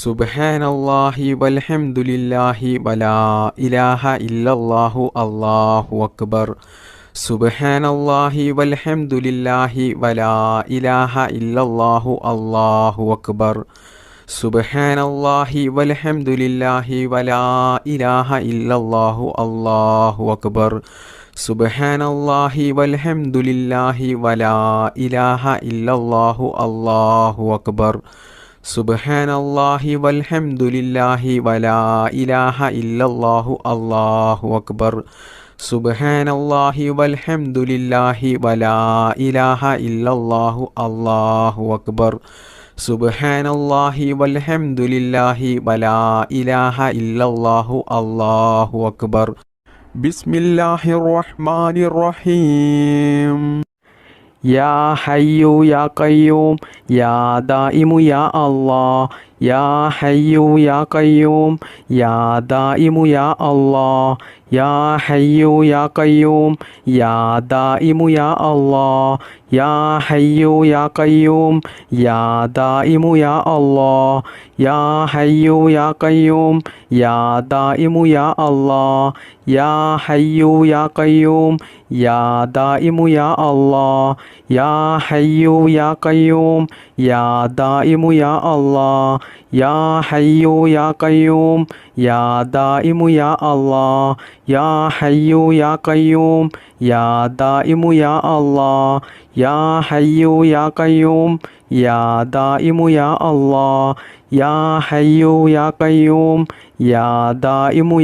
സുബ്ഹാനല്ലാഹി വൽഹംദുലില്ലാഹി വലാ ഇലാഹ ഇല്ലല്ലാഹു അല്ലാഹു അക്ബർ. സുബ്ഹാനല്ലാഹി വൽഹംദുലില്ലാഹി വലാ ഇലാഹ ഇല്ലല്ലാഹു അല്ലാഹു അക്ബർ. സുബ്ഹാനല്ലാഹി വൽഹംദുലില്ലാഹി വലാ ഇലാഹ ഇല്ലല്ലാഹു അല്ലാഹു അക്ബർ. സുബ്ഹാനല്ലാഹി വൽഹംദുലില്ലാഹി വലാ ഇലാഹ ഇല്ലല്ലാഹു അല്ലാഹു അക്ബർ. സുബ്ഹാനല്ലാഹി വൽഹംദുലില്ലാഹി വലാ ഇലാഹ ഇല്ലല്ലാഹു അല്ലാഹു അക്ബർ. സുബ്ഹാനല്ലാഹി വൽഹംദുലില്ലാഹി വലാ ഇലാഹ ഇല്ലല്ലാഹു അല്ലാഹു അക്ബർ. സുബ്ഹാനല്ലാഹി വൽഹംദുലില്ലാഹി വലാ ഇലാഹ ഇല്ലല്ലാഹു അല്ലാഹു അക്ബർ. ബിസ്മില്ലാഹിർ റഹ്മാനിർ റഹീം. യാ ഹയ്യു യാ ഖയ്യൂം യാ ദായിമു യാ അല്ലാഹ്. യാ ഹയ്യു യാ ഖയ്യൂം യാ ദായിമു യാ അല്ലാഹ്. യാ ഹയ്യു യാ ഖയ്യൂം യാ ദായിമു യാ അല്ലാഹ്. യാ ഹയ്യു യാ ഖയ്യൂം യാ ദായിമു യാ അല്ലാഹ്. യാ ഹയ്യു യാ ഖയ്യൂം യാ ദായിമു യാ അല്ലാഹ്. യാ ഹയ്യു യാ ഖയ്യൂം യാ ദായിമു യാ അല്ലാഹ്. യാ ഹയ്യു യാ ഖയ്യൂം യാ ദായിമു യാ അല്ലാഹ്. യാ ഹയ്യു യാ ഖയ്യൂം യാ ദായിമു യാ അല്ലാഹ്. യാ ഹയ്യു യാ ഖയ്യൂം യാ ദായിമു യാ അല്ലാഹ്. യാ ഹയ്യു യാ ഖയ്യൂം യാ ദായിമു യാ അല്ലാഹ്. യാ ഹയ്യു യാ ഖയ്യൂം യാ ദായിമു യാ അല്ലാഹ്. യാ ഹയ്യു യാ ഖയ്യൂം യാ ദായിമു യാ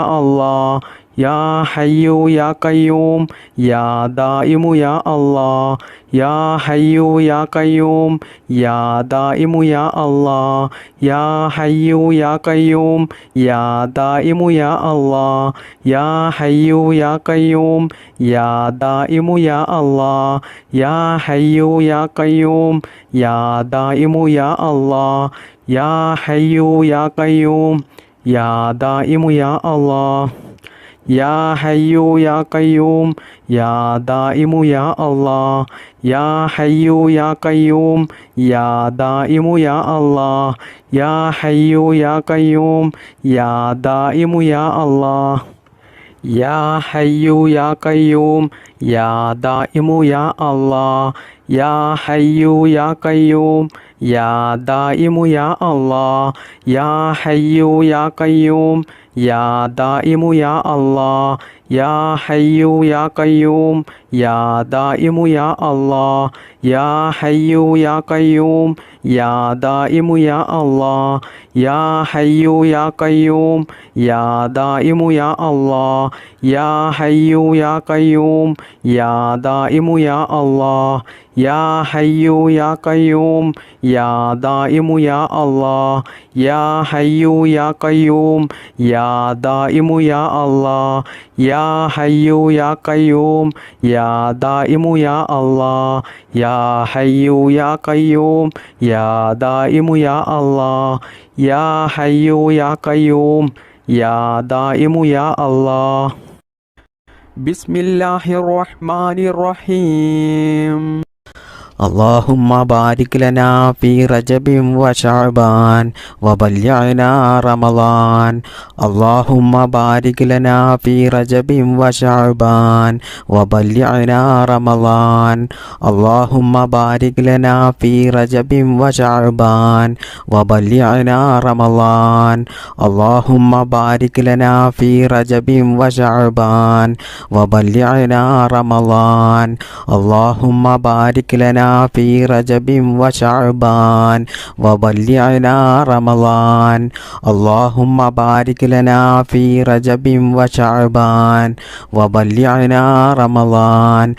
അല്ലാഹ്. യാ ഹയ്യു യാ ഖയ്യൂം യാ ദായിമു യാ അല്ലാഹ്. യാ ഹയ്യു യാ ഖയ്യൂം യാ ദായിമു യാ അല്ലാഹ്. യാ ഹയ്യു യാ ഖയ്യൂം യാ ദായിമു യാ അല്ലാഹ്. യാ ഹയ്യു യാ ഖയ്യൂം യാ ദായിമു യാ അല്ലാഹ്. യാ ഹയ്യു യാ ഖയ്യൂം യാ ദായിമു യാ അല്ലാഹ്. യാ ഹയ്യു യാ ഖയ്യൂം യാ ദായിമു യാ അല്ലാഹ്. യാ ഹയ്യു യാ ഖയ്യൂം യാ ദായിമു യാ അല്ലാഹ്. യാ ഹയ്യു യാ ഖയ്യൂം യാ ദായിമു യാ അല്ലാഹ്. യാ ഹയ്യു യാ ഖയ്യൂം യാ ദായിമു യാ അല്ലാഹ്. യാ ഹയ്യു യാ ഖയ്യൂം യാ ദായിമു യാ അല്ലാഹ്. യാ ഹയ്യു യാ ഖയ്യൂം യാ ദായിമു യാ അല്ലാഹ്. യാ ഹയ്യു യാ ഖയ്യൂം യാ ദായിമു യാ അല്ലാഹ്. യാ ഹയ്യു യാ ഖയ്യൂം യാ ദായിമു യാ അല്ലാഹ്. യാ ഹയ്യു യാ ഖയ്യൂം യാ ദായിമു യാ അല്ലാഹ്. യാ ഹയ്യു യാ ഖയ്യൂം യാ ദായിമു യാ അല്ലാഹ്. യാ ഹയ്യു യാ ഖയ്യൂം യാ ദായിമു യാ അല്ലാഹ്. യാ ഹയ്യു യാ ഖയ്യൂം യാ ദായിമു യാ അല്ലാഹ്. യാ ഹയ്യു യാ ഖയ്യൂം യാ ദായിമു യാ അല്ലാഹ്. യാ ഹയ്യു യാ ഖയ്യൂം യാ ദായിമു യാ അല്ലാഹ്. യാ ഹയ്യു യാ ഖയ്യൂം യാ ദായിമു യാ അല്ലാഹ്. യാ ഹയ്യു യാ ഖയ്യൂം യാ ദായിമു യാ അല്ലാഹ്. ബിസ്മില്ലാഹിർ റഹ്മാനിർ റഹീം. اللهم بارك لنا في رجب وشعبان وبلغنا رمضان. اللهم بارك لنا في رجب وشعبان وبلغنا رمضان. اللهم بارك لنا في رجب وشعبان وبلغنا رمضان. اللهم بارك لنا في رجب وشعبان وبلغنا رمضان. اللهم بارك لنا في رجب وشعبان وبلغنا رمضان. اللهم بارك لنا في رجب وشعبان وبلغنا رمضان.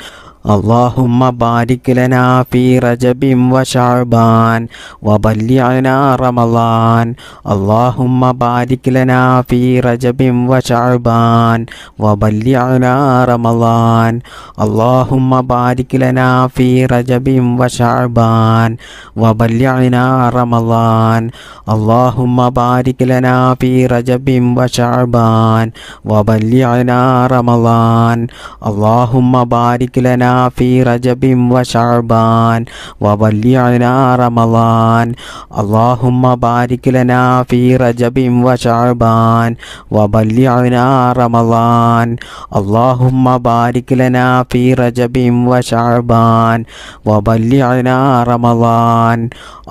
اللهم بارك لنا في رجب وشعبان وبلغنا رمضان. اللهم بارك لنا في رجب وشعبان وبلغنا رمضان. اللهم بارك لنا في رجب وشعبان وبلغنا رمضان. اللهم بارك لنا في رجب وشعبان وبلغنا رمضان. اللهم بارك لنا في رجب وشعبان وبلغنا رمضان اللهم بارك لنا في رجب وشعبان وبلغنا رمضان اللهم بارك لنا في رجب وشعبان وبلغنا رمضان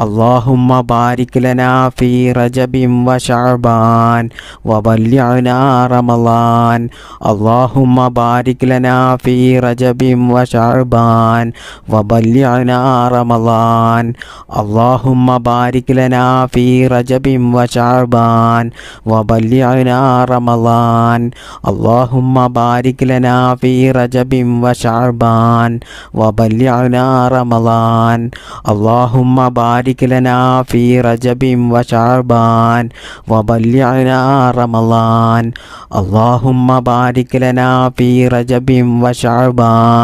اللهم بارك لنا في رجب وشعبان وبلغنا رمضان اللهم بارك لنا في رجب وشعبان وبلغنا رمضان اللهم بارك لنا في رجب وشعبان وبلغنا رمضان اللهم بارك لنا في رجب وشعبان وبلغنا رمضان اللهم بارك لنا في رجب وشعبان وبلغنا رمضان اللهم بارك لنا في رجب وشعبان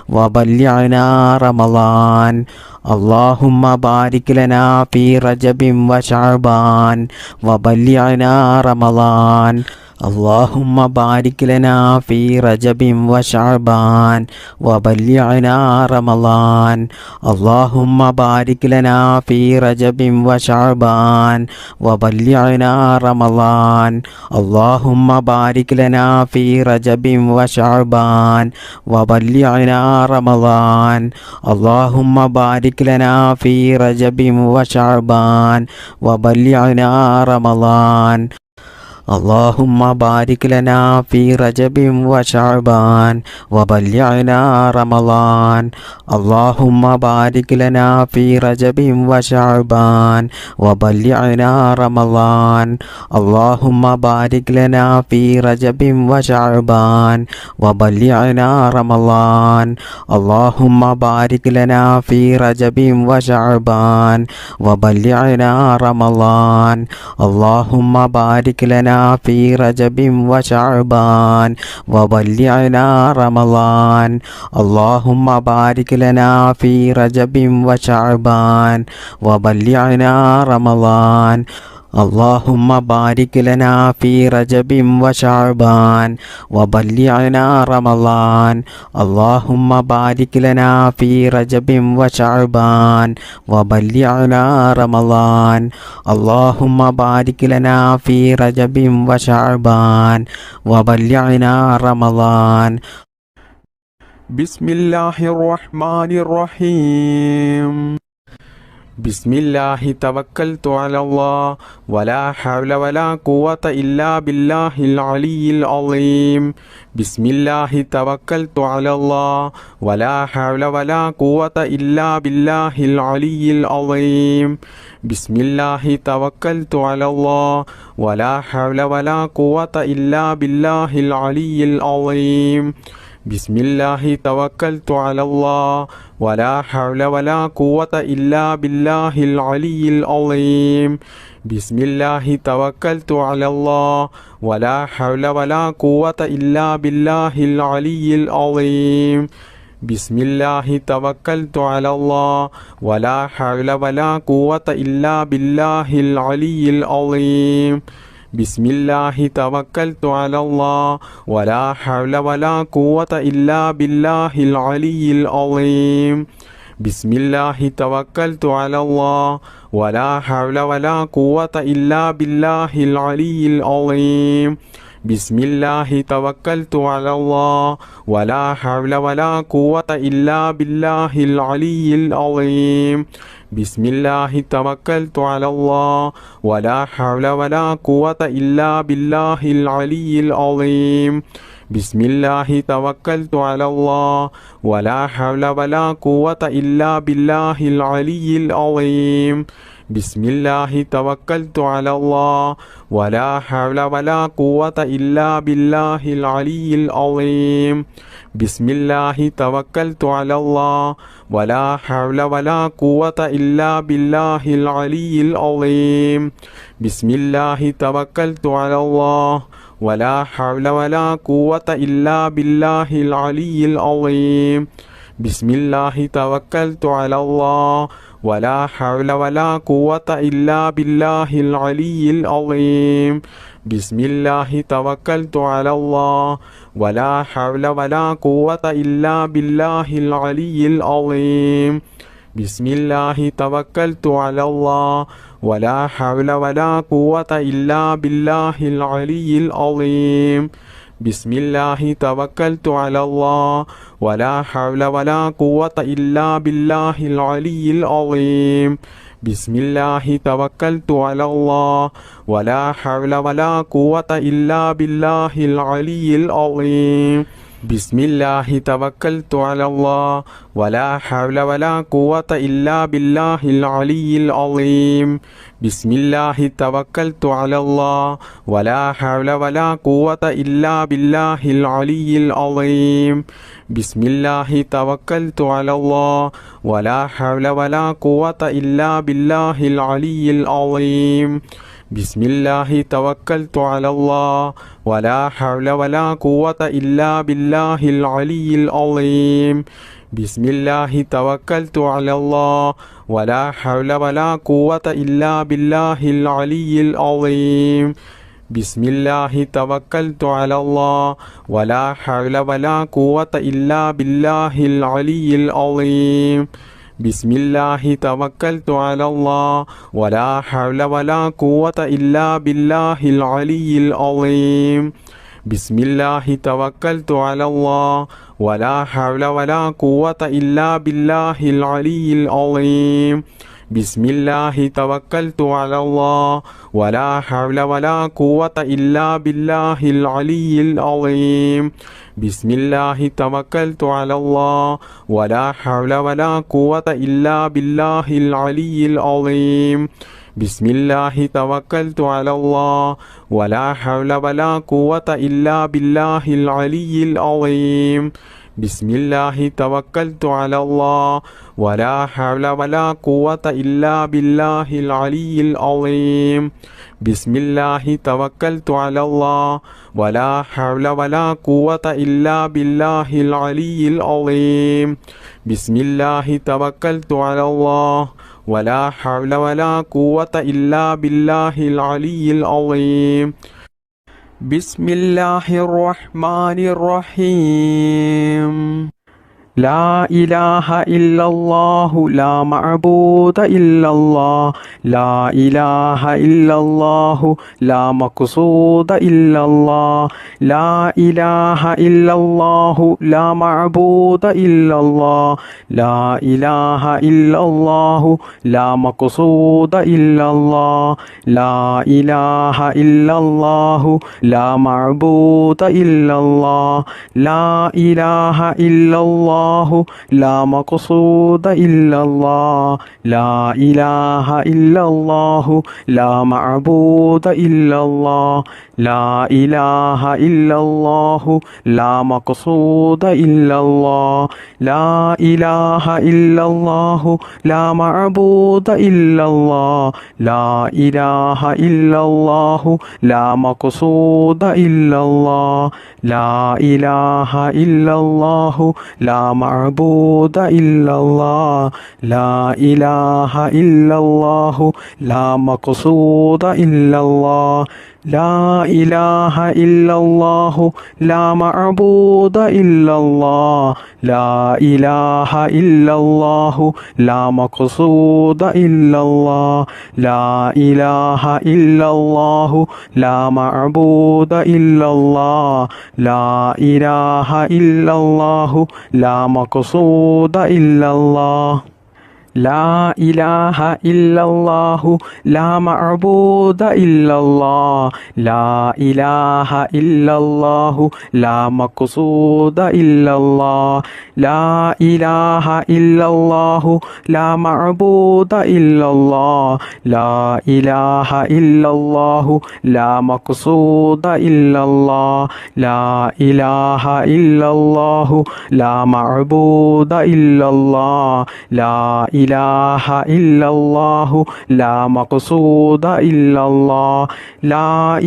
وبلغنا رمضان اللهم بارك لنا في رجب وشعبان وبلغنا رمضان اللهم بارك لنا في رجب وشعبان وبلغنا رمضان اللهم بارك لنا في رجب وشعبان وبلغنا رمضان اللهم بارك لنا في رجب وشعبان وبلغنا رمضان اللهم بارك لنا في رجب وشعبان وبلغنا رمضان اللهم بارك لنا في رجب وشعبان وبلغنا رمضان اللهم بارك لنا في رجب وشعبان وبلغنا رمضان اللهم بارك لنا في رجب وشعبان وبلغنا رمضان اللهم بارك لنا في رجب وشعبان وبلغنا رمضان اللهم بارك لنا في رجب وشعبان وبلغنا رمضان اللهم بارك لنا في رجب وشعبان وبلغنا رمضان اللهم بارك لنا في رجب وشعبان وبلغنا رمضان اللهم بارك لنا في رجب وشعبان وبلغنا رمضان اللهم بارك لنا في رجب وشعبان وبلغنا رمضان بسم الله الرحمن الرحيم بسم الله توكلت على الله ولا حول ولا قوة إلا بالله العلي العظيم بسم الله توكلت على الله ولا حول ولا قوة إلا بالله العلي العظيم بسم الله توكلت على الله ولا حول ولا قوة إلا بالله العلي العظيم بسم الله توكلت على الله ولا حول ولا قوة إلا بالله العلي العظيم بسم الله توكلت على الله ولا حول ولا قوة إلا بالله العلي العظيم بسم الله توكلت على الله ولا حول ولا قوة إلا بالله العلي العظيم بسم الله توكلت على الله ولا حول ولا قوة إلا بالله العلي العظيم بسم الله توكلت على الله ولا حول ولا قوة إلا بالله العلي العظيم بسم الله توكلت على الله ولا حول ولا قوة إلا بالله العلي العظيم بسم الله توكلت على الله ولا حول ولا قوة إلا بالله العلي العظيم بسم الله توكلت على الله ولا حول ولا قوة إلا بالله العلي العظيم بسم الله توكلت على الله ولا حول ولا قوة إلا بالله العلي العظيم بسم الله توكلت على الله ولا حول ولا قوة إلا بالله العلي العظيم بسم الله توكلت على الله ولا حول ولا قوة إلا بالله العلي العظيم بسم الله توكلت على الله ولا حول ولا قوة إلا بالله العلي العظيم بسم الله توكلت على الله ولا حول ولا قوة إلا بالله العلي العظيم بسم الله توكلت على الله ولا حول ولا قوة إلا بالله العلي العظيم بسم الله توكلت على الله ولا حول ولا قوة إلا بالله العلي العظيم بسم الله توكلت على الله ولا حول ولا قوة إلا بالله العلي العظيم بسم الله توكلت على الله ولا حول ولا قوة إلا بالله العلي العظيم بسم الله توكلت على الله ولا حول ولا قوة إلا بالله العلي العظيم بسم الله توكلت على الله ولا حول ولا قوة إلا بالله العلي العظيم بسم الله توكلت على الله ولا حول ولا قوة إلا بالله العلي العظيم بسم الله توكلت على الله ولا حول ولا قوة إلا بالله العلي العظيم بسم الله توكلت على الله ولا حول ولا قوة إلا بالله العلي العظيم بسم الله توكلت على الله ولا حول ولا قوة إلا بالله العلي العظيم بسم الله توكلت على الله ولا حول ولا قوة إلا بالله العلي العظيم بسم الله توكلت على الله ولا حول ولا قوة إلا بالله العلي العظيم بسم الله توكلت على الله ولا حول ولا قوة إلا بالله العلي العظيم بسم الله توكلت على الله ولا حول ولا قوة إلا بالله العلي العظيم بسم الله توكلت على الله ولا حول ولا قوة إلا بالله العلي العظيم بسم الله توكلت على الله ولا حول ولا قوة إلا بالله العلي العظيم بسم الله توكلت على الله ولا حول ولا قوة إلا بالله العلي العظيم بسم الله الرحمن الرحيم لا إله إلا الله لا معبود إلا الله لا إله إلا الله لا مقصود إلا الله لا إله إلا الله لا معبود إلا الله لا إله إلا الله لا مقصود إلا الله لا إله إلا الله لا معبود إلا الله لا إله إلا الله لا مقصود إلا الله لا إله إلا الله لا معبود إلا الله لا إله إلا الله لا مقصود إلا الله لا إله إلا الله لا معبود إلا الله لا إله إلا الله لا مقصود إلا الله لا إله إلا الله لا معبود إلا الله لا إله إلا الله لا مقصود إلا الله لا إله إلا الله لا معبود إلا الله لا إله إلا الله لا مقصود إلا الله لا إله إلا الله لا معبود إلا الله لا إله إلا الله لا مقصود إلا الله لا إله إلا الله لا معبود إلا الله لا إله إلا الله لا مقصود إلا الله لا إله إلا الله لا معبود إلا الله لا إله إلا الله لا مقصود إلا الله لا إله إلا الله لا معبود إلا الله لا ഇലാഹ ഇല്ലല്ലാഹു ലാ മഖ്സൂദ ഇല്ലല്ലാഹ് ലാ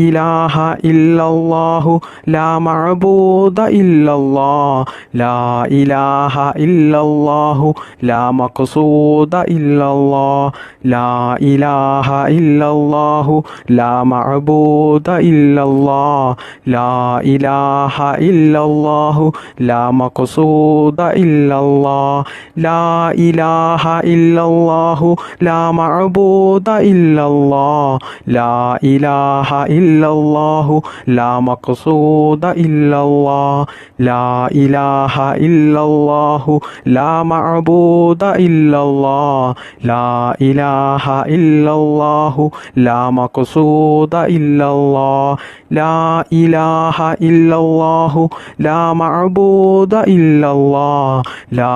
ഇലാഹ ഇല്ലല്ലാഹു ലാ മഅബൂദ ഇല്ലല്ലാഹ് ലാ ഇലാഹ ഇല്ലല്ലാഹു ലാ മഖ്സൂദ ഇല്ലല്ലാഹ് ലാ ഇലാഹ ഇല്ലല്ലാഹു ലാ മഅബൂദ ഇല്ലല്ലാഹ് ലാ ഇലാഹ ഇല്ലല്ലാഹു ലാ മഖ്സൂദ ഇല്ലല്ലാഹ് ലാ ഇലാഹ ഇല്ലല്ലാഹു ലാ മഅബൂദ ഇല്ലല്ലാഹ് ലാ ഇലാഹ ഇല്ലല്ലാഹു ലാ മഖ്സൂദ ഇല്ലല്ലാഹ് ലാ ഇലാഹ ഇല്ലല്ലാഹു ലാ മഅബൂദ ഇല്ലല്ലാഹ് ലാ ഇലാഹ ഇല്ലല്ലാഹു ലാ മഖ്സൂദ ഇല്ലല്ലാഹ് ലാ ഇലാഹ ഇല്ലല്ലാഹു ലാ മഅബൂദ ഇല്ലല്ലാഹ് ലാ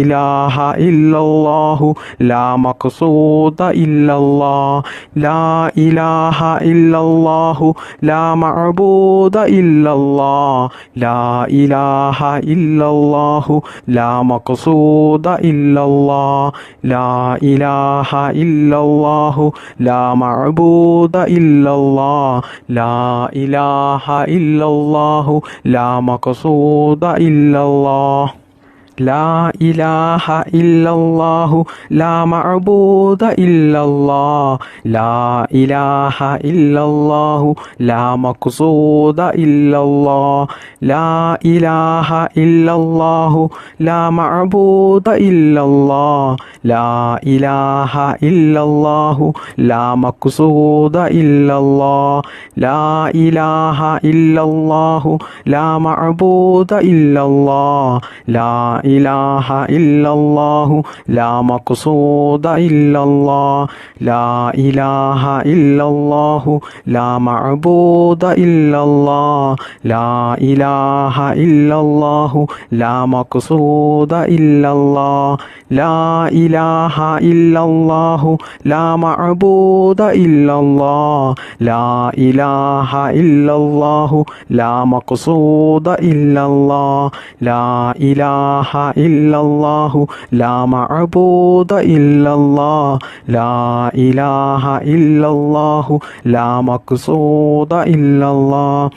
ഇലാഹ ഇല്ലല്ലാഹു ലാ മഖ്സൂദ ഇല്ലല്ലാഹ് ലാ ഇലാഹ ഇല്ലല്ലാഹു ലാ മഅബൂദ ഇല്ലല്ലാഹ് ലാ ഇലാഹ ഇല്ലല്ലാഹു ലാ മഖ്സൂദ ഇല്ലല്ലാഹ് ലാ ഇലാഹ ഇല്ലല്ലാഹു ലാ മഅബൂദ ഇല്ലല്ലാഹ് ലാ ഇലാഹ ഇല്ലല്ലാഹു ലാ മഖ്സൂദ ഇല്ലല്ലാഹ് ലാ ഇലാഹ ഇല്ലല്ലാഹു ലാ മഅബൂദ ഇല്ലല്ലാഹ് ലാ ഇലാഹ ഇല്ലല്ലാഹു ലാ മഖ്സൂദ ഇല്ലല്ലാഹ് ലാ ഇലാഹ ഇല്ലല്ലാഹു ലാ മഅബൂദ ഇല്ലല്ലാഹ് ലാ ഇലാഹ ഇല്ലല്ലാഹു ലാ മഖ്സൂദ ഇല്ലല്ലാഹ് ലാ ഇലാഹ ഇല്ലല്ലാഹു ലാ മഅബൂദ ഇല്ലല്ലാഹ് ലാ ഇലാഹ ഇല്ലല്ലാഹു ലാ മഖ്സൂദ ഇല്ലല്ലാഹ് ലാ ഇലാഹ ഇല്ലല്ലാഹു ലാ മഅബൂദ ഇല്ലല്ലാഹ് ലാ ഇലാഹ ഇല്ലല്ലാഹു ലാ മഖ്സൂദ ഇല്ലല്ലാഹ് ലാ ഇലാഹ ഇല്ലല്ലാഹു ലാ മഅബൂദ ഇല്ലല്ലാഹ് ലാ ഇലാഹ ഇല്ലല്ലാഹു ലാ മഖ്സൂദ ഇല്ലല്ലാഹ് ലാ ഇലാഹ ഇല്ലല്ലാഹു ലാ മഅബൂദ ഇല്ലല്ലാഹ് ലാ ഇലാഹ ഇല്ലല്ലാഹു ലാ മഖ്സൂദ ഇല്ലല്ലാഹ്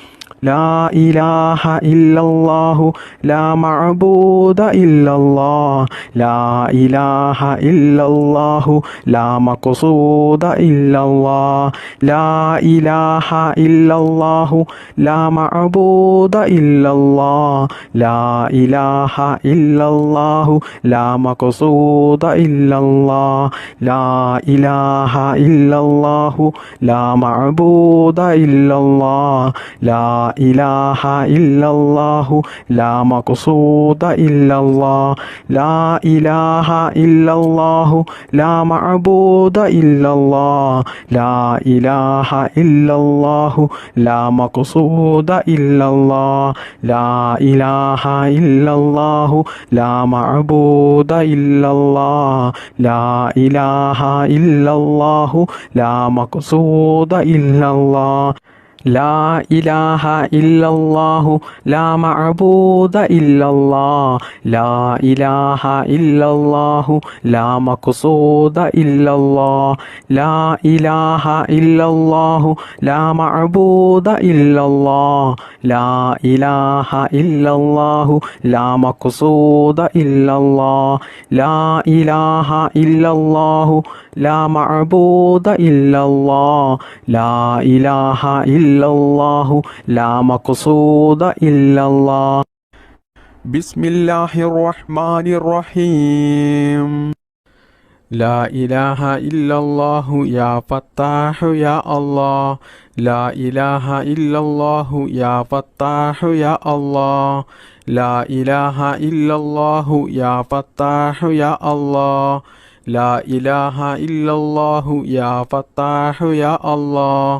ലാ ഇലാഹ ഇല്ലല്ലാഹു ലാ മഅബൂദ ഇല്ലല്ലാഹ് ലാ ഇലാഹ ഇല്ലല്ലാഹു ലാ മഖ്സൂദ ഇല്ലല്ലാഹ് ലാ ഇലാഹ ഇല്ലല്ലാഹു ലാ മഅബൂദ ഇല്ലല്ലാഹ് ലാ ഇലാഹ ഇല്ലല്ലാഹു ലാ മഖ്സൂദ ഇല്ലല്ലാഹ് ലാ ഇലാഹ ഇല്ലല്ലാഹു ലാ മഅബൂദ ഇല്ലല്ലാഹ് ലാ ഇലാഹ ഇല്ലല്ലാഹു ലാ മഖ്സൂദ ഇല്ലല്ലാഹ് ലാ ഇലാഹ ഇല്ലല്ലാഹു ലാ മഅബൂദ ഇല്ലല്ലാഹ് ലാ ഇലാഹ ഇല്ലല്ലാഹു ലാ മഖ്സൂദ ഇല്ലല്ലാഹ് ലാ ഇലാഹ ഇല്ലല്ലാഹു ലാ മഅബൂദ ഇല്ലല്ലാഹ് ലാ ഇലാഹ ഇല്ലല്ലാഹു ലാ മഖ്സൂദ ഇല്ലല്ലാഹ് ലാ ഇലാഹ ഇല്ലല്ലാഹു ലാ മഅബൂദ ഇല്ലല്ലാഹ് ലാ ഇലാഹ ഇല്ലല്ലാഹു ലാ മഖ്സൂദ ഇല്ലല്ലാഹ് ലാ ഇലാഹ ഇല്ലല്ലാഹു ലാ മഅബൂദ ഇല്ലല്ലാഹ് ലാ ഇലാഹ ഇല്ലല്ലാഹു ലാ മഖ്സൂദ ഇല്ലല്ലാഹ് ലാ ഇലാഹ ഇല്ലല്ലാഹു ലാ മഅബൂദ ഇല്ലല്ലാഹ് ലാ ഇലാഹ ഇല്ലല്ലാഹു ലാ മഖ്സൂദ ഇല്ലല്ലാഹ് ബിസ്മില്ലാഹിർ റഹ്മാനിർ റഹീം ലാ ഇലാഹ ഇല്ലല്ലാഹു യാ ഫത്താഹു യാ അല്ലാഹ് ലാ ഇലാഹ ഇല്ലല്ലാഹു യാ ഫത്താഹു യാ അല്ലാഹ് ലാ ഇലാഹ ഇല്ലല്ലാഹു യാ ഫത്താഹു യാ അല്ലാഹ് ലാ ഇലാഹ ഇല്ലല്ലാഹു യാ ഫത്താഹു യാ അല്ലാഹ്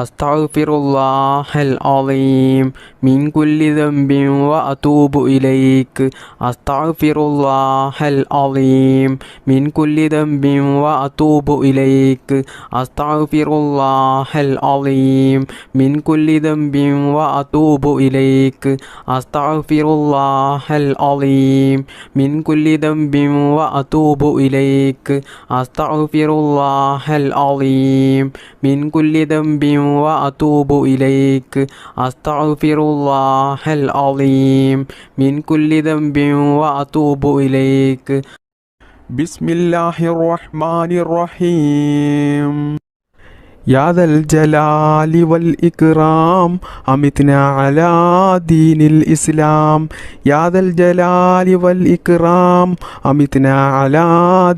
അസ്തഗ്ഫിറുല്ലാഹൽ അളീം മിൻ കുല്ലി ദംബിൻ വഅതൂബു ഇലൈക് അസ്തഗ്ഫിറുല്ലാഹൽ അളീം മിൻ കുല്ലി ദംബിൻ വഅതൂബു ഇലൈക് അസ്തഗ്ഫിറുല്ലാഹൽ അളീം മിൻ കുല്ലി ദംബിൻ വഅതൂബു ഇലൈക് അസ്തഗ്ഫിറുല്ലാഹൽ അളീം മിൻ കുല്ലി ദംബിൻ വഅതൂബു ഇലൈക് അസ്തഗ്ഫിറുല്ലാഹൽ അളീം മിൻ കുല്ലി ദംബിൻ വഅതൂബു ഇലൈക് അസ്തഗ്ഫിറുല്ലാഹൽ അളീം മിൻ കുല്ലി ദംബിൻ വഅതൂബു ഇലൈക് ബിസ്മില്ലാഹിർ റഹ്മാനിർ റഹീം يا ذا الجلال والإكرام أمتنا على دين الإسلام يا ذا الجلال والإكرام أمتنا على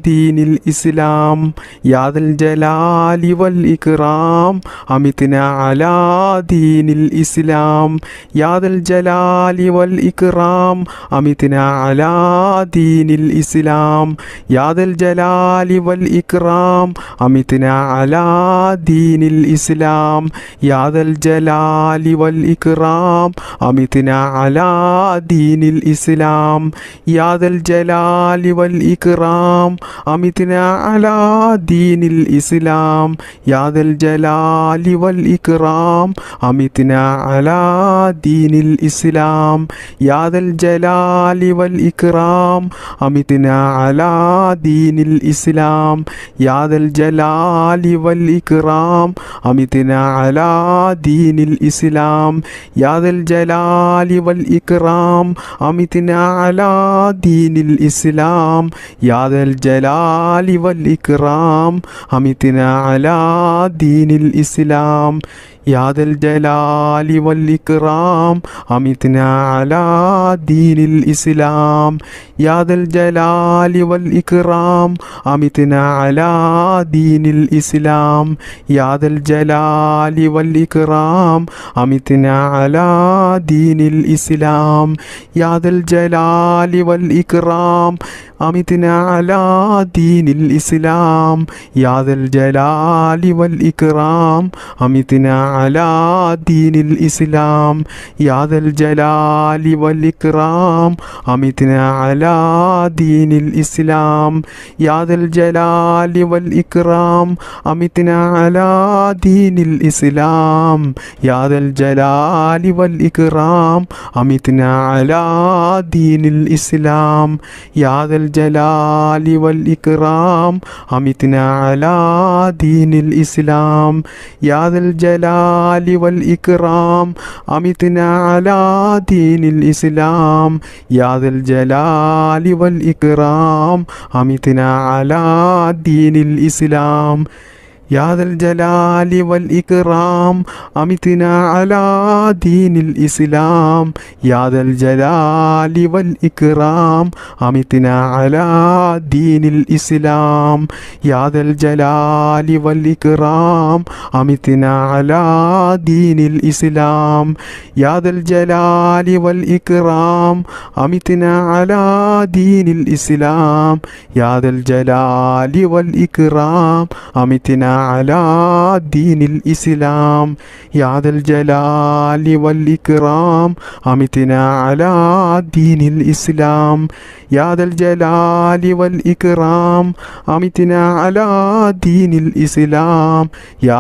دين الإسلام يا ذا الجلال والإكرام أمتنا على دين الإسلام يا ذا الجلال والإكرام أمتنا على دين الإسلام يا ذا الجلال والإكرام أمتنا على دين الإسلام يا ذا الجلال والإكرام أمتنا على دين الإسلام يا ذا الجلال والإكرام أمتنا على دين الإسلام يا ذا الجلال والإكرام أمتنا على دين الإسلام يا ذا الجلال والإكرام أمتنا على دين الإسلام يا ذا الجلال والإكرام أمتنا على دين الإسلام يا ذا الجلال والإكرام أمتنا على دين الإسلام يا ذا الجلال والإكرام أمتنا على دين الإسلام يا ذا الجلال والإكرام أمتنا على دين الإسلام يا ذا الجلال والإكرام أمتنا على دين الإسلام يا ذا الجلال والإكرام أمتنا على دين الإسلام يا ذا الجلال والإكرام أمتنا على دين الإسلام يا ذا الجلال والإكرام أمتنا على دين الإسلام يا ذا الجلال والإكرام أمتنا على دين الإسلام يا ذا الجلال والإكرام أمتنا على دين الإسلام يا ذا الجلال والإكرام أمتنا على دين الإسلام يا ذا الجلال والإكرام أمتنا على دين الإسلام يا ذا الجلال والإكرام أمتنا على دين الإسلام يا ذا الجلال والإكرام أمتنا على دين الإسلام يا ذا الجلال والإكرام أمتنا على دين الإسلام يا ذا الجلال والإكرام أمتنا على دين الإسلام يا ذا الجلال والإكرام أمتنا على دين الإسلام يا ذا الجلال والإكرام أمتنا على دين الإسلام يا ذا الجلال والإكرام أمتنا على دين الإسلام يا ذا الجلال والإكرام أمتنا على دين الإسلام يا ذا الجلال والإكرام أمتنا على دين الإسلام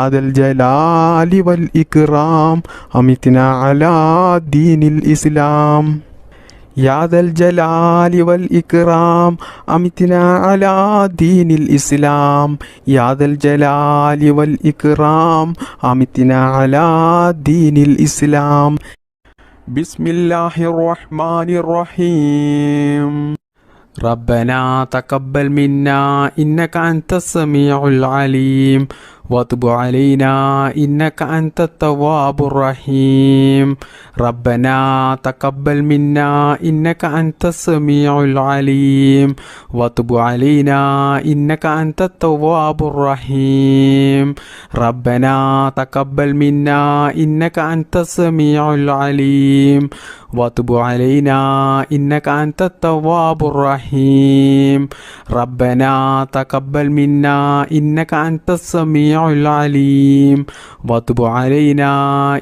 يا ذا الجلال والإكرام أمتنا على دين الإسلام يا ذا الجلال والإكرام أمتنا على دين الإسلام يا ذا الجلال والإكرام أمتنا على دين الإسلام بسم الله الرحمن الرحيم ربنا تقبل منا إنك أنت السميع العليم وتب علينا إنك أنت التواب الرحيم ربنا تقبل منا إنك أنت السميع العليم وتب علينا إنك أنت التواب الرحيم ربنا تقبل منا إنك أنت السميع العليم وتب علينا إنك أنت التواب الرحيم ربنا تقبل منا إنك أنت السميع السميع العليم وتب علينا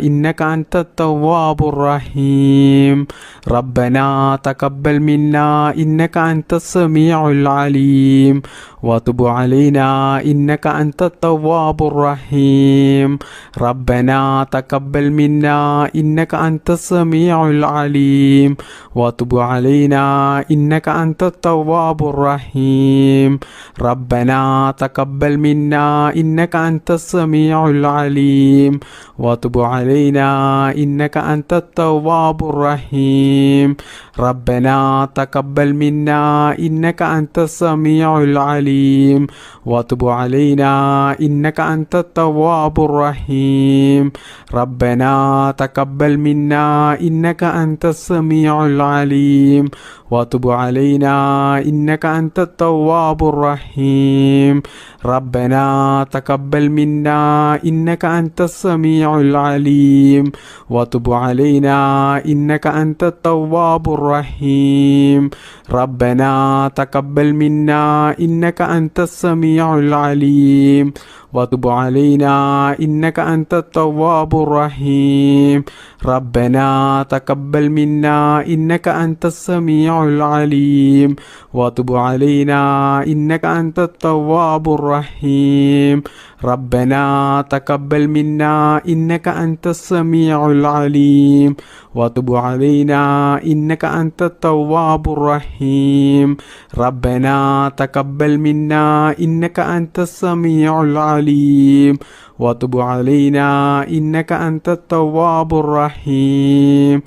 إنك أنت التواب الرحيم ربنا تقبل منا إنك أنت السميع العليم وتب علينا إنك أنت التواب الرحيم ربنا تقبل منا إنك أنت السميع العليم وتب علينا إنك أنت التواب الرحيم ربنا تقبل منا إنك أنت السميع العليم وتب علينا إنك أنت التواب الرحيم ربنا تقبل منا إنك أنت السميع العليم وتب علينا إنك أنت التواب الرحيم ربنا تقبل منا إنك أنت السميع العليم وتب علينا إنك أنت التواب الرحيم ربنا تقبل منا إنك أنت السميع العليم وتب علينا إنك أنت التواب الرحيم ربنا تقبل منا إنك أنت السميع العليم وتب علينا إنك أنت التواب الرحيم ربنا تقبل منا إنك أنت السميع العليم وتب علينا إنك أنت التواب الرحيم ربنا تقبل منا إنك أنت السميع العليم وتب علينا إنك أنت التواب الرحيم ربنا تقبل منا إنك أنت السميع العليم وتب علينا إنك أنت التواب الرحيم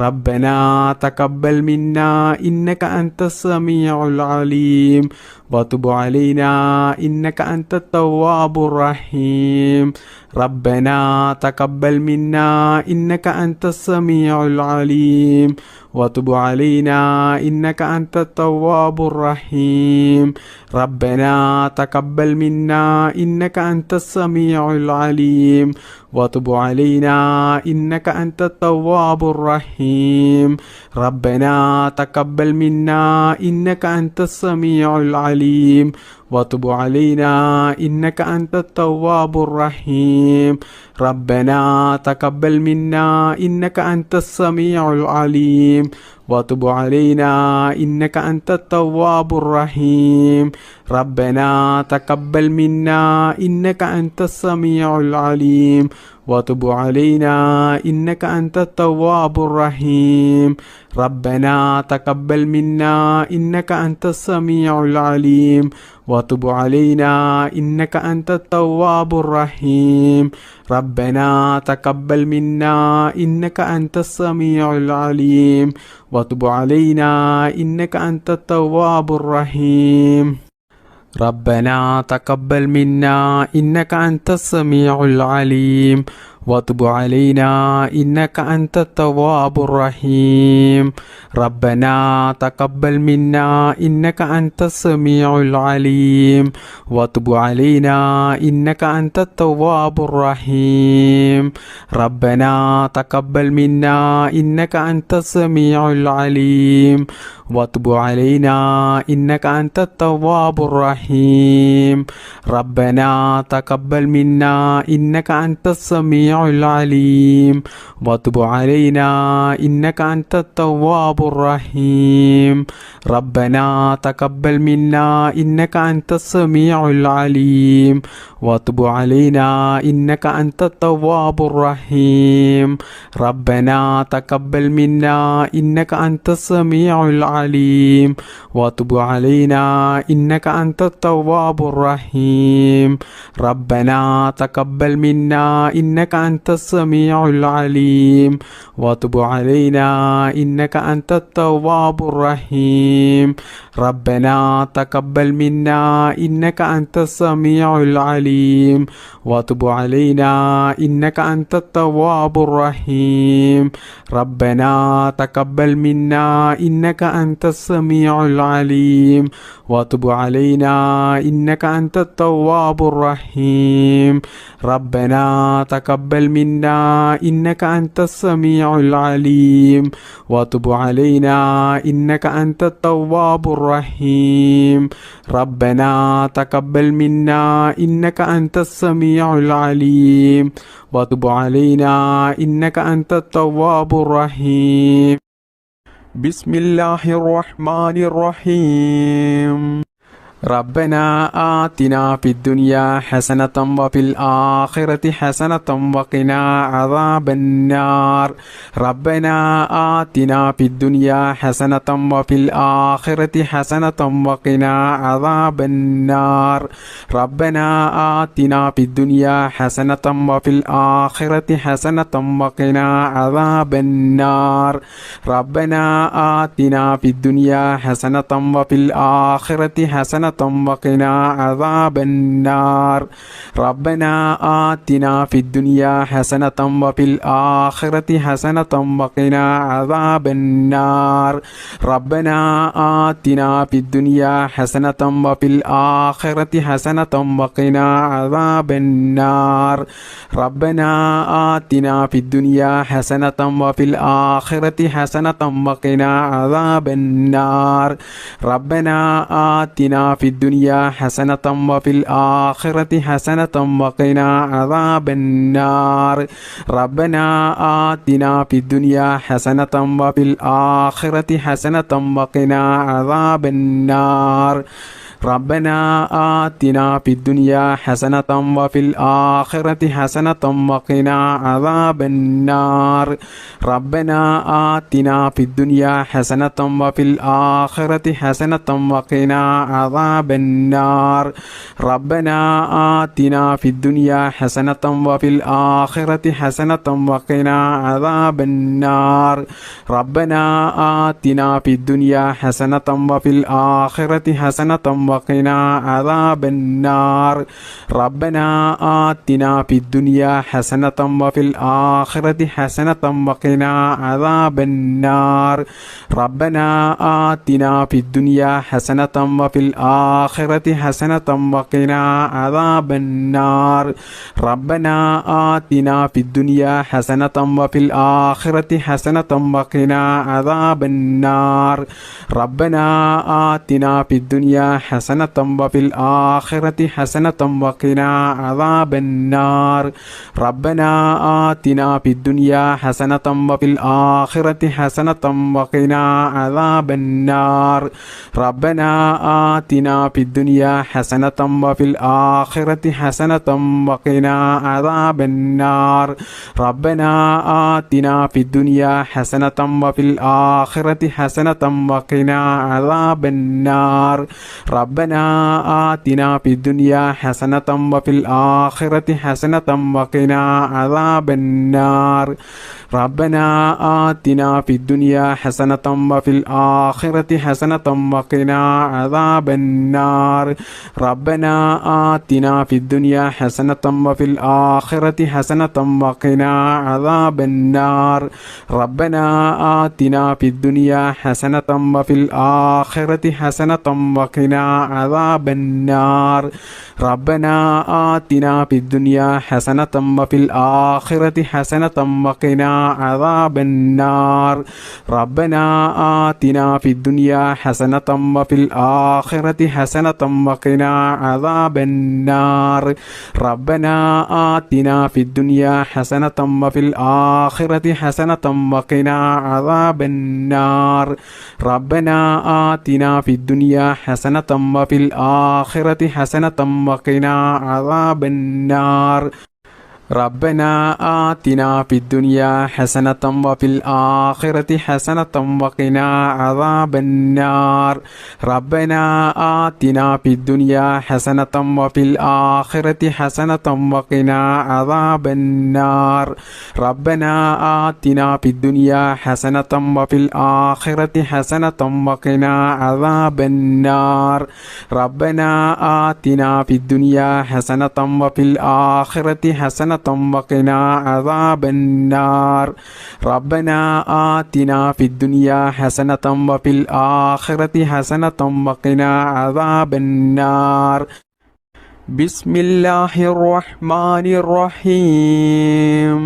ربنا تقبل منا إنك أنت السميع العليم وتب علينا إنك أنت التواب الرحيم ربنا تقبل منا إنك أنت السميع العليم وتب علينا إنك أنت التواب الرحيم ربنا تقبل منا إنك أنت السميع العليم وتب علينا إنك أنت التواب الرحيم ربنا تقبل منا إنك أنت السميع العليم وتب علينا إنك أنت التواب الرحيم ربنا تقبل منا إنك أنت السميع العليم وتب علينا إنك أنت التواب الرحيم ربنا تقبل منا إنك أنت السميع العليم وتب علينا إنك أنت التواب الرحيم ربنا تقبل منا إنك أنت السميع العليم وتب علينا إنك أنت التواب الرحيم ربنا تقبل منا إنك أنت السميع العليم وتب علينا إنك أنت التواب الرحيم ربنا تقبل منا إنك أنت السميع العليم وتب علينا إنك أنت التواب الرحيم ربنا تقبل منا إنك أنت السميع العليم وتب علينا إنك أنت التواب الرحيم ربنا تقبل منا إنك أنت السميع العليم وتب علينا إنك أنت التواب الرحيم ربنا تقبل منا إنك أنت السميع العليم وتب علينا إنك أنت التواب الرحيم ربنا تقبل منا إنك أنت السميع العليم وتب علينا إنك أنت التواب الرحيم ربنا تقبل منا إنك أنت السميع العليم وتب علينا إنك أنت التواب الرحيم ربنا تقبل منا إنك أنت السميع العليم وتب علينا إنك أنت التواب الرحيم ربنا تقبل منا إنك أنت السميع العليم وتب علينا إنك أنت التواب الرحيم ربنا تقبل منا إنك أنت السميع العليم وتب علينا إنك أنت التواب الرحيم ربنا تقبل منا إنك أنت السميع العليم وتب علينا إنك أنت التواب الرحيم ربنا تقبل منا إنك أنت السميع العليم وتب علينا إنك أنت التواب الرحيم بسم الله الرحمن الرحيم ربنا آتنا في الدنيا حسنة وفي الآخرة حسنة وقنا عذاب النار ربنا آتنا في الدنيا حسنة وفي الآخرة حسنة وقنا عذاب النار ربنا آتنا في الدنيا حسنة وفي الآخرة حسنة وقنا عذاب النار ربنا آتنا في الدنيا حسنة وفي الآخرة حسنة وقنا عذاب النار ربنا آتنا في الدنيا حسنة وفي الآخرة حسنة وقنا عذاب النار ربنا آتنا في الدنيا حسنة وفي الآخرة حسنة وقنا عذاب النار ربنا آتنا في الدنيا حسنة وفي الآخرة حسنة وقنا عذاب النار ربنا آتنا في الدنيا حسنة وفي الآخرة حسنة وقنا عذاب النار ربنا آتنا في الدنيا حسنة وفي الآخرة حسنة وقنا عذاب النار ربنا آتنا في الدنيا حسنة وفي الآخرة حسنة وقنا عذاب النار ربنا آتنا في الدنيا حسنة وفي الآخرة حسنة وقنا عذاب النار ربنا آتنا في الدنيا حسنة وفي الآخرة حسنة وقنا عذاب النار ربنا آتنا في الدنيا حسنة وفي الآخرة حسنة وقنا عذاب النار ربنا آتنا في الدنيا حسنة وفي الآخرة حسنة وقنا عذاب النار ربنا آتنا في الدنيا حسنة وفي الآخرة حسنة وقنا عذاب النار ربنا آتنا في الدنيا حسنة وفي الآخرة حسنة وقنا عذاب النار ربنا آتنا في الدنيا حسنة وفي الآخرة حسنة وقنا عذاب النار ربنا آتنا في الدنيا حسنة وفي الآخرة حسنة وقنا عذاب النار ربنا آتنا في الدنيا حسنة وفي الآخرة حسنة وقنا عذاب النار ربنا آتنا في الدنيا حسنة وفي الآخرة حسنة وقنا عذاب النار ربنا آتنا في الدنيا حسنة وفي الآخرة حسنة وقنا عذاب النار ربنا آتنا في الدنيا حسنة وفي الآخرة حسنة وقنا عذاب النار ربنا آتنا في الدنيا حسنة وفي الآخرة حسنة وقنا عذاب النار ربنا آتنا في الدنيا حسنة وفي الآخرة حسنة وقنا عذاب النار ربنا آتنا في الدنيا حسنة وفي الآخرة حسنة وقنا عذاب النار ربنا آتنا في الدنيا حسنة وفي الآخرة حسنة وقنا عذاب النار ربنا آتنا في الدنيا حسنة وفي الآخرة حسنة وقنا عذاب النار ربنا آتنا في الدنيا حسنة وفي الآخرة حسنة وقنا عذاب النار ربنا آتنا في الدنيا حسنة وفي الآخرة حسنة وقنا عذاب النار ربنا آتنا في الدنيا حسنة وفي الآخرة حسنة وقنا عذاب النار ربنا آتنا في الدنيا حسنة وفي الآخرة حسنة وقنا عذاب النار ربنا آتنا في الدنيا حسنة وفي الآخرة حسنة حسنة وقنا عذاب النار ربنا آتنا في الدنيا حسنة وفي الآخرة حسنة وقنا عذاب النار بسم الله الرحمن الرحيم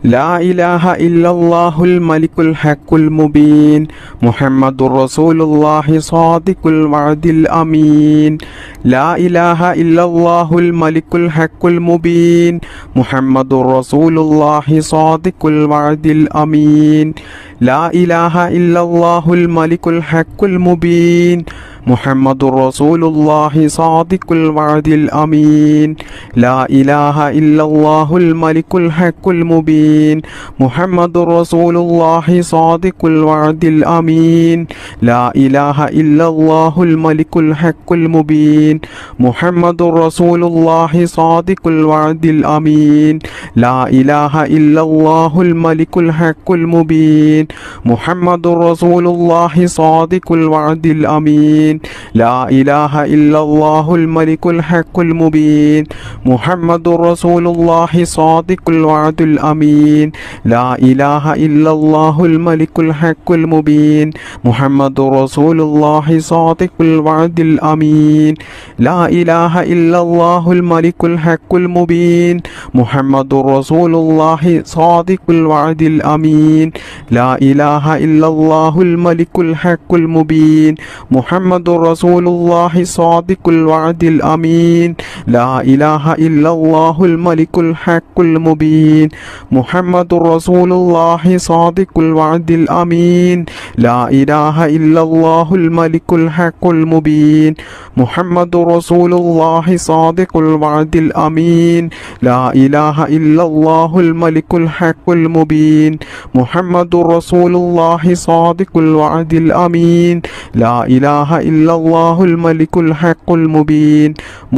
لا إله إلا الله الملك الحق المبين محمد رسول الله صادق الوعد الأمين لا إله إلا الله الملك الحق المبين محمد رسول الله صادق الوعد الأمين لا إله إلا الله الملك الحق المبين محمد رسول الله صادق الوعد الأمين لا إله إلا الله الملك الحق المبين محمد رسول الله صادق الوعد الأمين لا إله إلا الله الملك الحق المبين محمد رسول الله صادق الوعد الأمين لا إله إلا الله الملك الحق المبين محمد رسول الله صادق الوعد الأمين لا إله إلا الله الملك الحق المبين محمد رسول الله صادق الوعد الأمين لا إله إلا الله الملك الحق المبين محمد رسول الله صادق الوعد الأمين لا إله إلا الله الملك الحق المبين محمد رسول الله صادق الوعد الأمين لا إله إلا الله الملك الحق المبين محمد رسول الله صادق الوعد الأمين لا إله إلا الله الملك الحق المبين محمد رسول الله صادق الوعد الأمين لا إله إلا الله الملك الحق المبين محمد رسول الله صادق الوعد الأمين لا إله إلا الله الملك الحق المبين محمد رسول الله صادق الوعد الأمين لا إله إلا الله الملك الحق المبين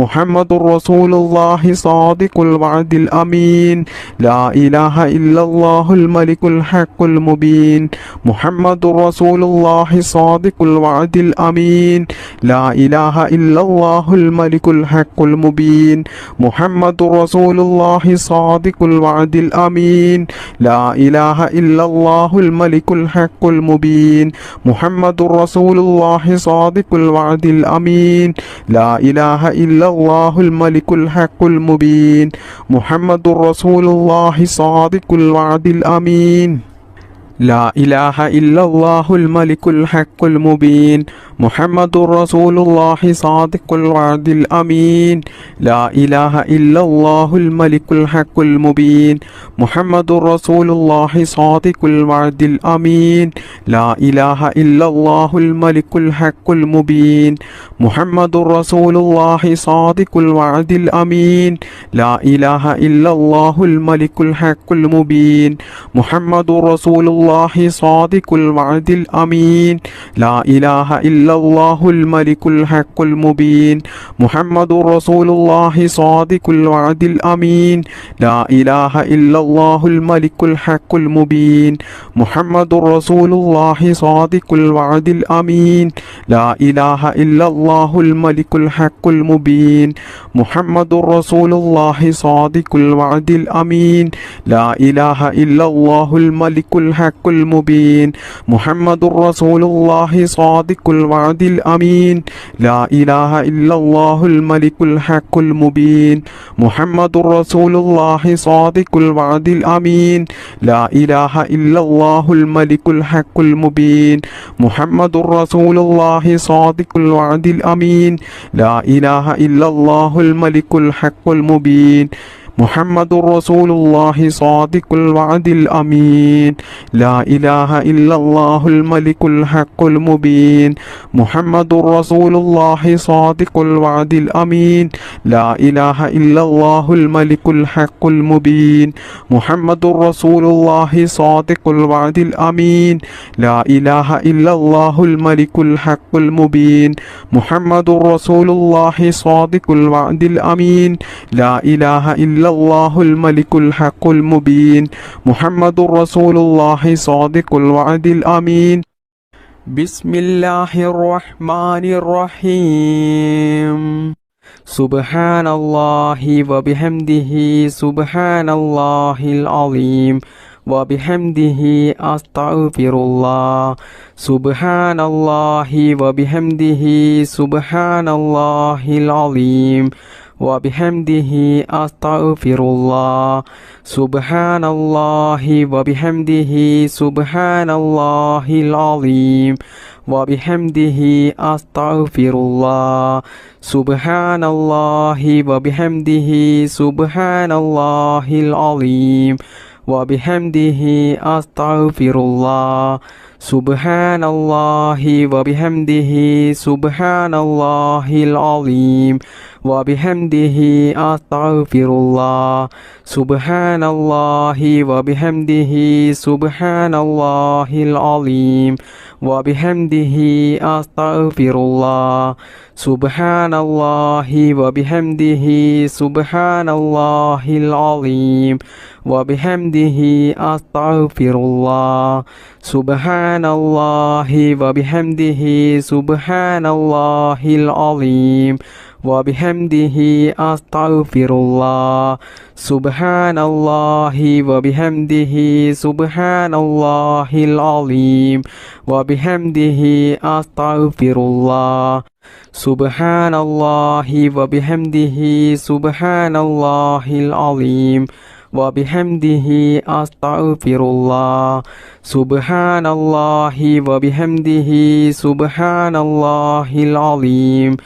محمد رسول الله صادق الوعد الأمين لا إله إلا الله الملك الحق المبين محمد رسول الله صادق الوعد الأمين لا إله إلا الله الملك الحق المبين محمد رسول الله صادق الوعد الأمين لا إله إلا الله الملك الحق المبين محمد رسول الله صادق الوعد الأمين لا إله إلا الله الملك الحق المبين محمد رسول الله صادق الوعد الأمين لا إله إلا الله الملك الحق المبين محمد رسول الله صادق الوعد الأمين لا إله إلا الله الملك الحق المبين محمد رسول الله صادق الوعد الأمين لا إله إلا الله الملك الحق المبين محمد رسول الله صادق الوعد الأمين لا إله إلا الله الملك الحق المبين محمد رسول الله صادق الوعد الأمين لا إله إلا الله الملك الحق المبين محمد رسول الله صادق الوعد الأمين لا إله إلا الله الملك الحق المبين محمد رسول الله صادق الوعد الأمين لا إله إلا الله الملك الحق المبين محمد رسول الله صادق الوعد الأمين لا إله إلا الله الملك الحق المبين محمد رسول الله صادق الوعد الأمين لا إله إلا الله الملك الحق المبين محمد رسول الله صادق الوعد الأمين لا إله إلا الله الملك الحق المبين محمد رسول الله صادق الوعد الأمين لا إله إلا الله الملك الحق المبين محمد رسول الله صادق الوعد الأمين لا إله إلا الله الملك الحق المبين محمد رسول الله صادق الوعد الأمين لا إله إلا الله الملك الحق المبين محمد رسول الله صادق الوعد الأمين لا إله إلا الله الملك الحق المبين محمد رسول الله صادق الوعد الأمين لا إله إلا الله الملك الحق المبين محمد رسول الله صادق الوعد الأمين بسم الله الرحمن الرحيم سبحان الله وبحمده سبحان الله العظيم وبحمده أستغفر الله سبحان الله وبحمده سبحان الله العظيم وبحمده أستغفر الله سبحان الله وبحمده سبحان الله العظيم وبحمده أستغفر الله سبحان الله وبحمده سبحان الله العظيم وبحمده أستغفر الله سبحان الله وبحمده سبحان الله العظيم وبحمده أستغفر الله سبحان الله وبحمده سبحان الله العظيم وبحمده أستغفر الله سبحان الله وبحمده سبحان الله العظيم وبحمده أستغفر الله سبحان الله وبحمده سبحان الله العظيم وبحمده أستغفر الله سبحان الله وبحمده سبحان الله العظيم وبحمده أستغفر الله سبحان الله وبحمده سبحان الله العظيم وبحمده أستغفر الله سبحان الله وبحمده سبحان الله العظيم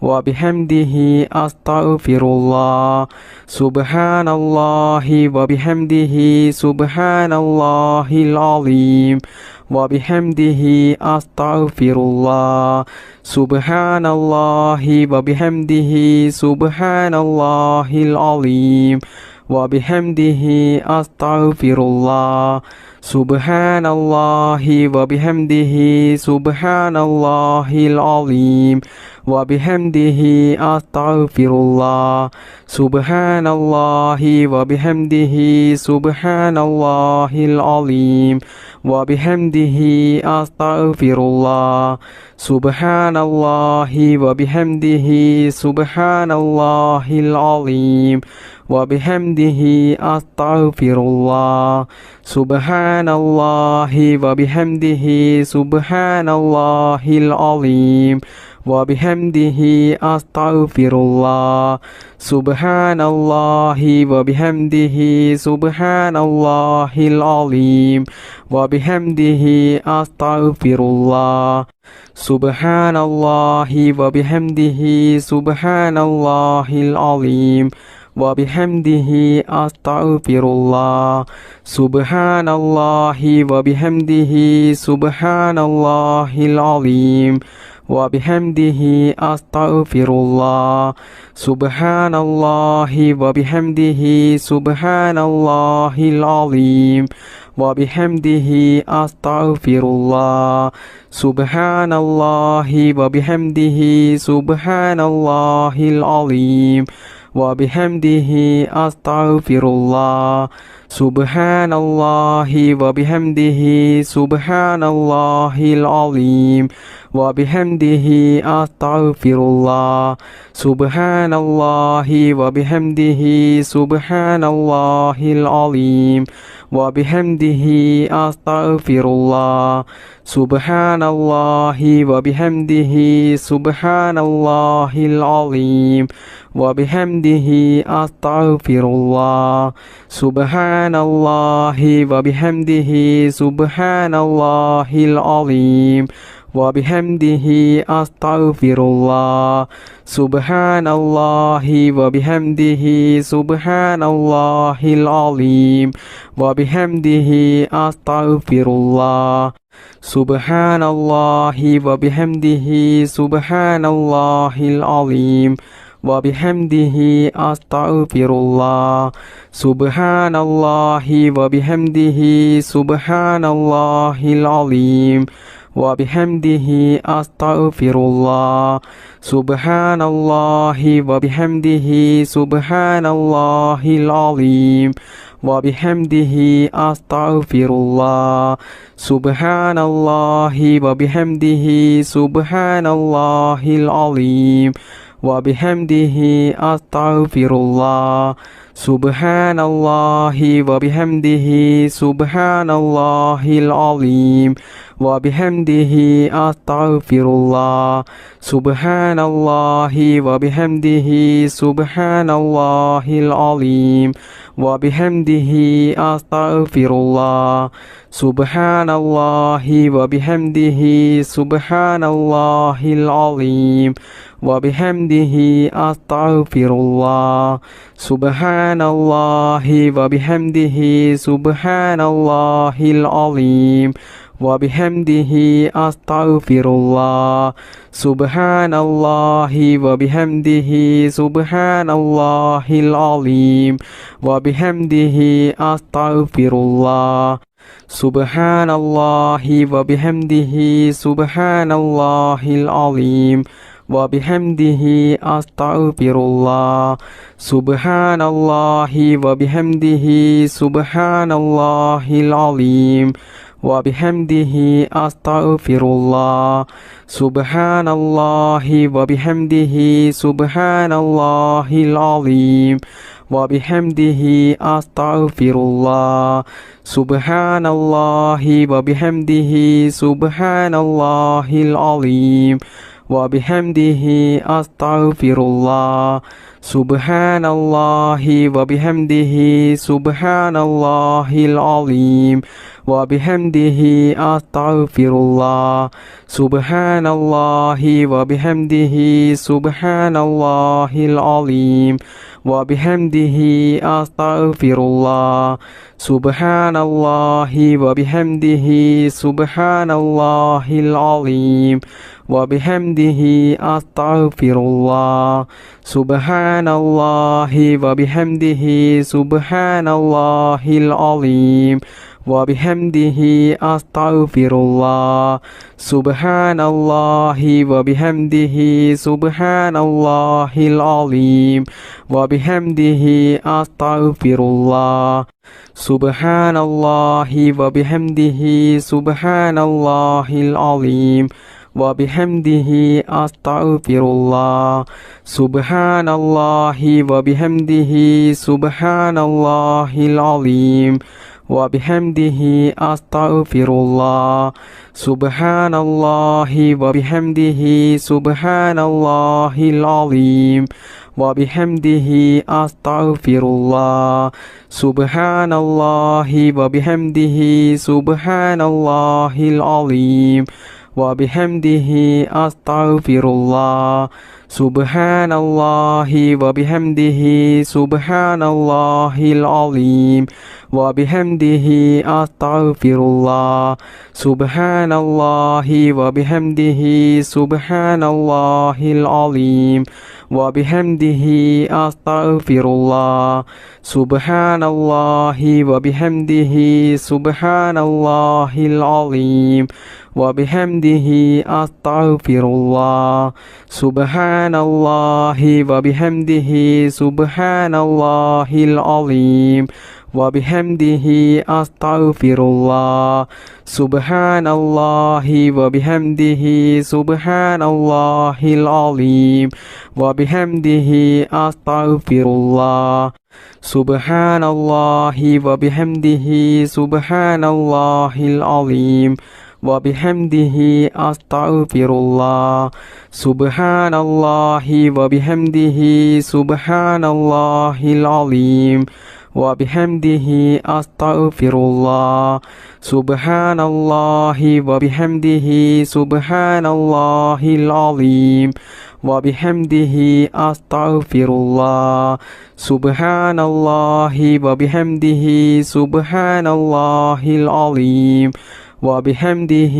وبحمده أستغفر الله سبحان الله وبحمده سبحان الله العظيم وبحمده أستغفر الله سبحان الله وبحمده سبحان الله العظيم وبحمده أستغفر الله سبحان الله وبحمده سبحان الله العظيم وبحمده أستغفر الله سبحان الله وبحمده سبحان الله العظيم وبحمده أستغفر الله سبحان الله وبحمده سبحان الله العظيم وبحمده أستغفر الله سبحان الله وبحمده سبحان الله العظيم وبحمده أستغفر الله سبحان الله وبحمده سبحان الله العظيم وبحمده أستغفر الله سبحان الله وبحمده سبحان الله العظيم وبحمده أستغفر الله سبحان الله وبحمده سبحان الله العظيم وبحمده أستغفر الله سبحان الله وبحمده سبحان الله العظيم وبحمده أستغفر الله سبحان الله وبحمده سبحان الله العظيم وبحمده أستغفر الله سبحان الله وبحمده سبحان الله العظيم وبحمده أستغفر الله سبحان الله وبحمده سبحان الله العظيم وبحمده أستغفر الله سبحان الله وبحمده سبحان الله العظيم وبحمده أستغفر الله سبحان الله وبحمده سبحان الله العظيم وبحمده أستغفر الله سبحان الله وبحمده سبحان الله العظيم وبحمده أستغفر الله سبحان الله وبحمده سبحان الله العظيم وبحمده أستغفر الله سبحان الله وبحمده سبحان الله العظيم وبحمده أستغفر الله سبحان الله وبحمده سبحان الله العظيم وبحمده أستغفر الله سبحان الله وبحمده سبحان الله العظيم وبحمده أستغفر الله سبحان الله وبحمده سبحان الله العظيم وبحمده أستغفر الله سبحان الله وبحمده سبحان الله العظيم وبحمده أستغفر الله سبحان الله وبحمده سبحان الله العظيم وبحمده أستغفر الله سبحان الله وبحمده سبحان الله العظيم وبحمده أستغفر الله سبحان الله وبحمده سبحان الله العظيم وبحمده أستغفر الله سبحان الله وبحمده سبحان الله العظيم وبحمده أستغفر الله سبحان الله وبحمده سبحان الله العظيم وبحمده أستغفر الله سبحان الله وبحمده سبحان الله العظيم وبحمده أستغفر الله سبحان الله وبحمده سبحان الله العظيم وبحمده أستغفر الله سبحان الله وبحمده سبحان الله العظيم وبحمده أستغفر الله سبحان الله وبحمده سبحان الله العظيم وبحمده أستغفر الله سبحان الله وبحمده سبحان الله العظيم وبحمده أستغفر الله سبحان الله وبحمده سبحان الله العظيم وبحمده أستغفر الله سبحان الله وبحمده سبحان الله العظيم وبحمده أستغفر الله سبحان الله وبحمده سبحان الله العظيم وبحمده أستغفر الله سبحان الله وبحمده سبحان الله العظيم وبحمده أستغفر الله سبحان الله وبحمده سبحان الله العظيم وبحمده أستغفر الله سبحان الله وبحمده سبحان الله العظيم وبحمده أستغفر الله سبحان الله وبحمده سبحان الله العظيم وبحمده أستغفر الله سبحان الله وبحمده سبحان الله العظيم وبحمده أستغفر الله سبحان الله وبحمده سبحان الله العظيم وبحمده أستغفر الله سبحان الله وبحمده سبحان الله العظيم وبحمده أستغفر الله سبحان الله وبحمده سبحان الله العظيم وبحمده أستغفر الله سبحان الله وبحمده سبحان الله العظيم وبحمده أستغفر الله سبحان الله وبحمده سبحان الله العظيم وبحمده أستغفر الله سبحان الله وبحمده سبحان الله العظيم وبحمده أستغفر الله سبحان الله وبحمده سبحان الله العظيم وبحمده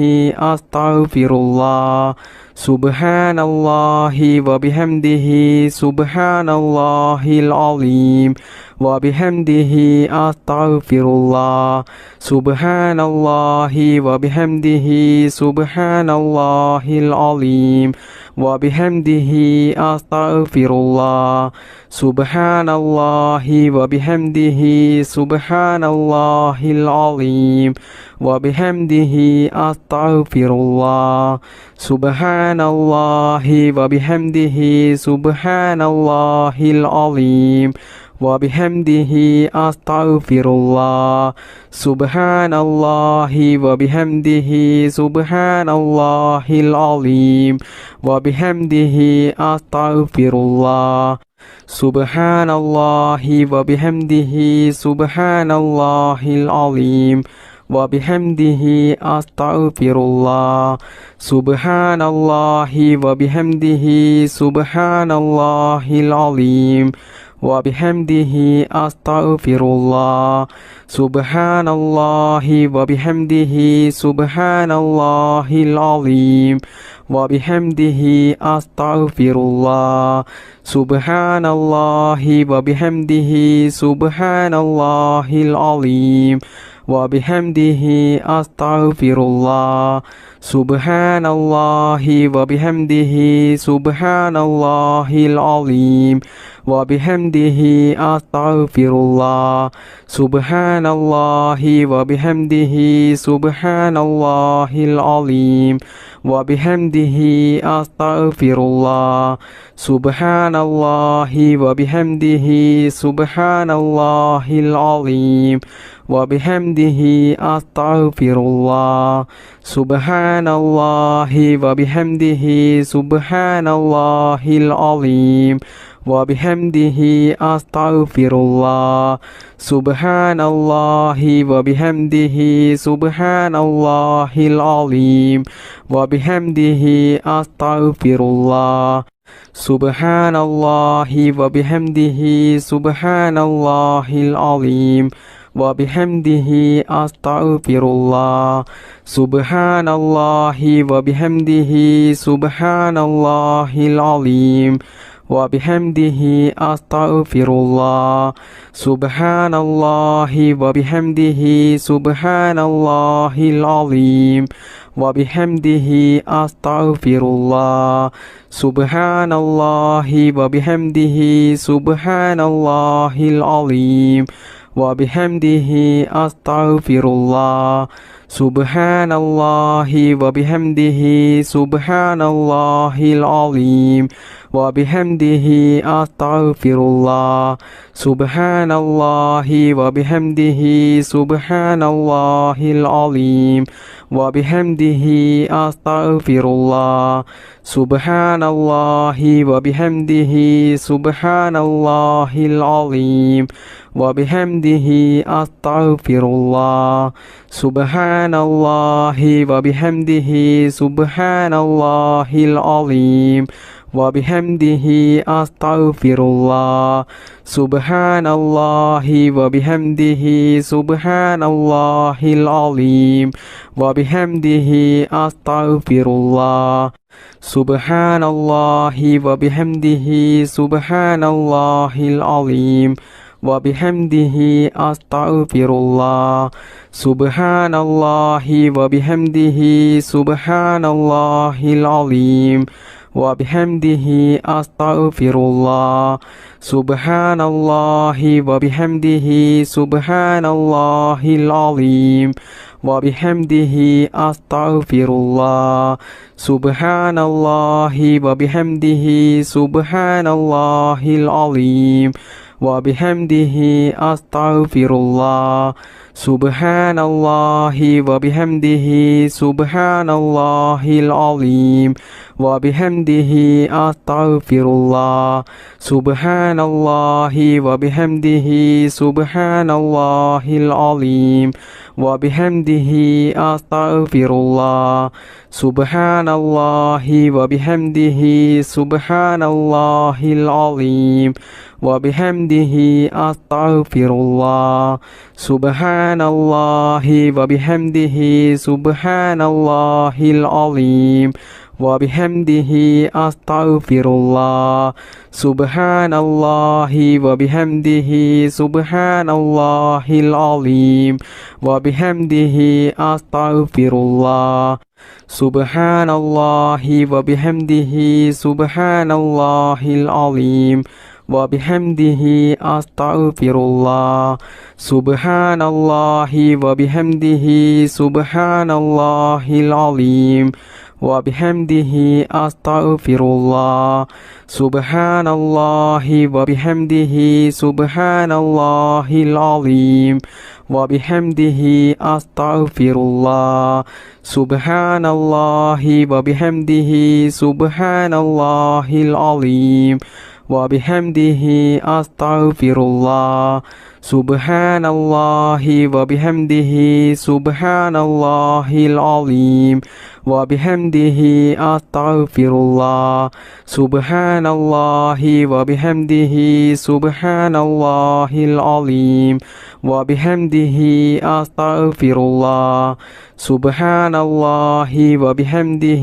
أستغفر الله سبحان الله وبحمده سبحان الله العظيم وبحمده أستغفر الله سبحان الله وبحمده سبحان الله العظيم وبحمده أستغفر الله سبحان الله وبحمده سبحان الله العظيم وبحمده أستغفر الله Subhanallahi wa bihamdihi Subhanallahil azim wa bihamdihi astaghfirullah. Subhanallahi wa bihamdihi Subhanallahil azim wa bihamdihi astaghfirullah. Subhanallahi wa bihamdihi Subhanallahil azim wa bihamdihi astaghfirullah. Subhanallahi wa bihamdihi Subhanallahil azim wa bihamdihi astaghfirullah. Subhanallahi wa bihamdihi Subhanallahil azim wa bihamdihi astaghfirullah. Subhanallahi wa bihamdihi Subhanallahil azim wa bihamdihi astaghfirullah. Subhanallahi wa bihamdihi Subhanallahil azim wa bihamdihi astaghfirullah. Subhanallahi wa bihamdihi Subhanallahil azim wa bihamdihi astaghfirullah. Subhanallahi wa bihamdihi Subhanallahil azim wa bihamdihi astaghfirullah. Subhanallahi wa bihamdihi Subhanallahil azim wa bihamdihi astaghfirullah. Subhanallahi wa bihamdihi Subhanallahil azim wa bihamdihi astaghfirullah. Subhanallahi wa bihamdihi Subhanallahil azim wa bihamdihi astaghfirullah. Subhanallahi wa bihamdihi Subhanallahil azim wa bihamdihi astaghfirullah. Subhanallahi wa bihamdihi Subhanallahil azim wa bihamdihi astaghfirullah. Subhanallahi wa bihamdihi Subhanallahil azim wa bihamdihi astaghfirullah. Subhanallahi wa bihamdihi Subhanallahil azim wa bihamdihi astaghfirullah. Subhanallahi wa bihamdihi Subhanallahil azim wa bihamdihi astaghfirullah. Subhanallahi wa bihamdihi Subhanallahil azim wa bihamdihi astaghfirullah. Subhanallahi wa bihamdihi Subhanallahil azim wa bihamdihi astaghfirullah. Subhanallahi wa bihamdihi Subhanallahil azim wa bihamdihi astaghfirullah. Subhanallahi wa bihamdihi Subhanallahil azim wa bihamdihi astaghfirullah. Subhanallahi wa bihamdihi Subhanallahil azim wa bihamdihi astaghfirullah. Subhanallahi wa bihamdihi Subhanallahil azim wa bihamdihi astaghfirullah. Subhanallahi wa bihamdihi Subhanallahil azim wa bihamdihi astaghfirullah. Subhanallahi wa bihamdihi Subhanallahil azim wa bihamdihi astaghfirullah. Subhanallahi wa bihamdihi Subhanallahil azim wa bihamdihi astaghfirullah. Subhanallahi wa bihamdihi Subhanallahil azim wa bihamdihi astaghfirullah. Subhanallahi wa bihamdihi Subhanallahil azim wa bihamdihi astaghfirullah. Subhanallahi wa bihamdihi Subhanallahil azim wa bihamdihi astaghfirullah. Subhanallahi wa bihamdihi Subhanallahil azim wa bihamdihi astaghfirullah. Subhanallahi wa bihamdihi Subhanallahil azim وبحمده أستغفر الله سبحان الله وبحمده سبحان الله العظيم وبحمده أستغفر الله سبحان الله وبحمده سبحان الله العظيم وبحمده أستغفر الله سبحان الله وبحمده سبحان الله العظيم وبحمده أستغفر الله سبحان الله وبحمده سبحان الله العظيم وبحمده أستغفر الله سبحان الله وبحمده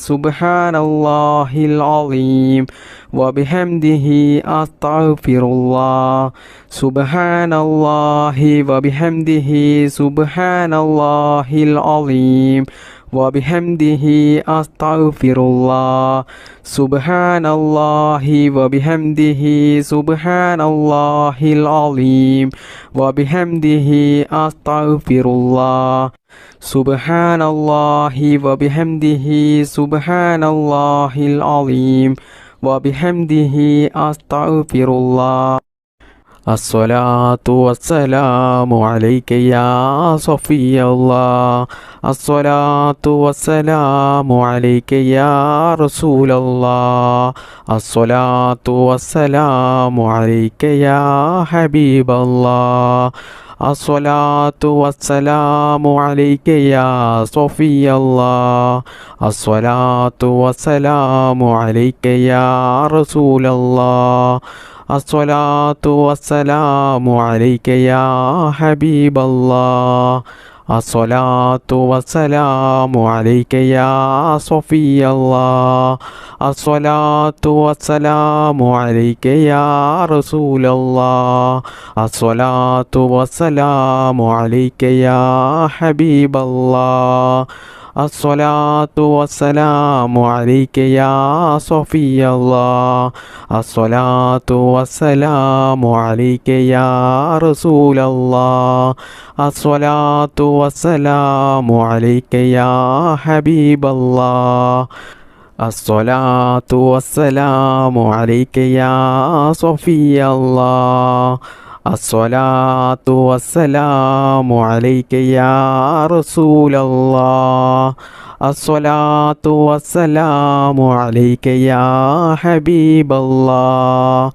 سبحان الله العظيم وبحمده أستغفر الله سبحان الله وبحمده سبحان الله العظيم وبحمده أستغفر الله سبحان الله وبحمده سبحان الله العظيم وبحمده أستغفر الله سبحان الله وبحمده سبحان الله العظيم وبحمده أستغفر الله الصلاة والسلام عليك يا صفي الله الصلاة والسلام عليك يا رسول الله الصلاة والسلام عليك يا حبيب الله الصلاة والسلام عليك يا صفي الله الصلاة والسلام عليك يا رسول الله الصلاة والسلام عليك يا حبيب الله الصلاة والسلام عليك يا صفي الله الصلاة والسلام عليك يا رسول الله الصلاة والسلام عليك يا حبيب الله الصلاة والسلام عليك يا صفي الله الصلاة والسلام عليك يا رسول الله الصلاة والسلام عليك يا حبيب الله الصلاة والسلام عليك يا صفي الله الصلاة والسلام عليك يا رسول الله الصلاة والسلام عليك يا حبيب الله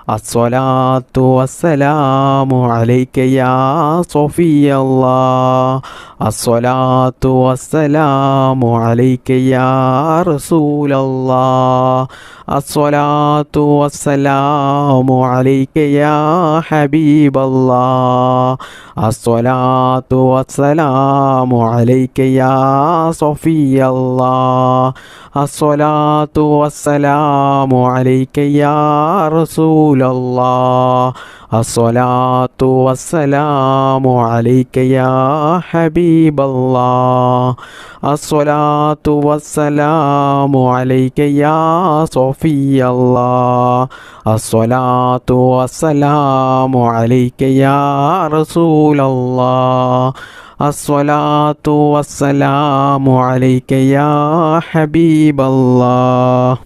الصلاة والسلام عليك يا صفي الله الصلاة والسلام عليك يا رسول الله الصلاة والسلام عليك يا حبيب الله الصلاة والسلام عليك يا صفي الله الصلاة والسلام عليك يا رسول الله الصلاة والسلام عليك يا حبيب الله الصلاة والسلام عليك يا صفي الله الصلاة والسلام عليك يا رسول الله الصلاة والسلام عليك يا حبيب الله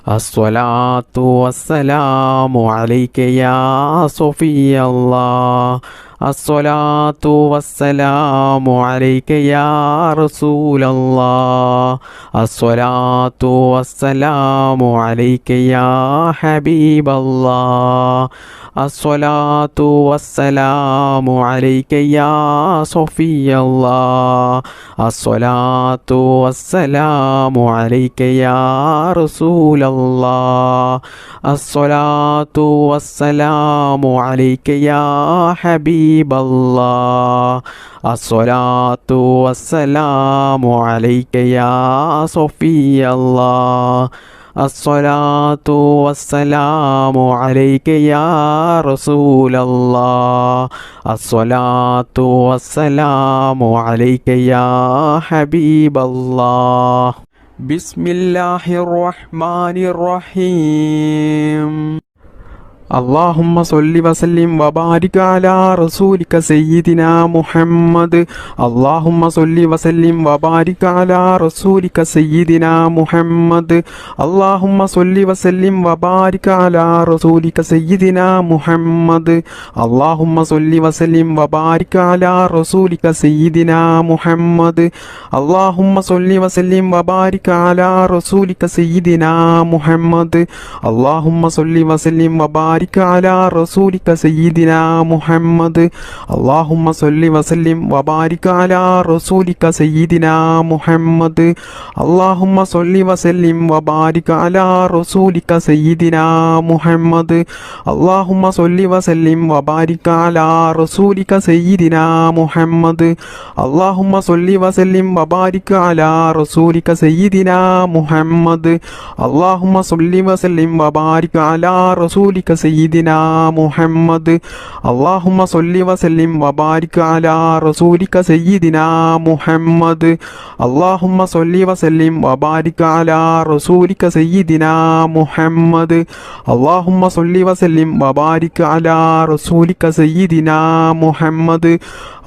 الصلاة والسلام عليك يا صفي الله الصلاة والسلام عليك يا رسول الله الصلاة والسلام عليك يا حبيب الله الصلاة والسلام عليك يا صفي الله الصلاة والسلام عليك يا رسول الله الصلاة والسلام عليك يا حبيب الله الصلاة والسلام عليك يا صفي الله الصلاة والسلام عليك يا رسول الله الصلاة والسلام عليك يا حبيب الله بسم الله الرحمن الرحيم اللهم صل وسلم وبارك على رسولك سيدنا محمد. اللهم صل وسلم وبارك على رسولك سيدنا محمد. اللهم صل وسلم وبارك على رسولك سيدنا محمد. اللهم صل وسلم وبارك على رسولك سيدنا محمد. اللهم صل وسلم وبارك على رسولك سيدنا محمد. اللهم صل وسلم وبارك على رسولك سيدنا محمد. اللهم صل وسلم وبارك على رسولك سيدنا محمد. اللهم صل وسلم وبارك على رسولك سيدنا محمد. اللهم صل وسلم وبارك على رسولك سيدنا محمد. اللهم صل وسلم وبارك على رسولك سيدنا محمد. اللهم صل وسلم وبارك على رسولك سيدنا محمد. اللهم صل وسلم وبارك على رسولك سيدنا محمد. اللهم صل وسلم وبارك على رسولك سيدنا محمد. اللهم صل وسلم وبارك على رسولك سيدنا محمد.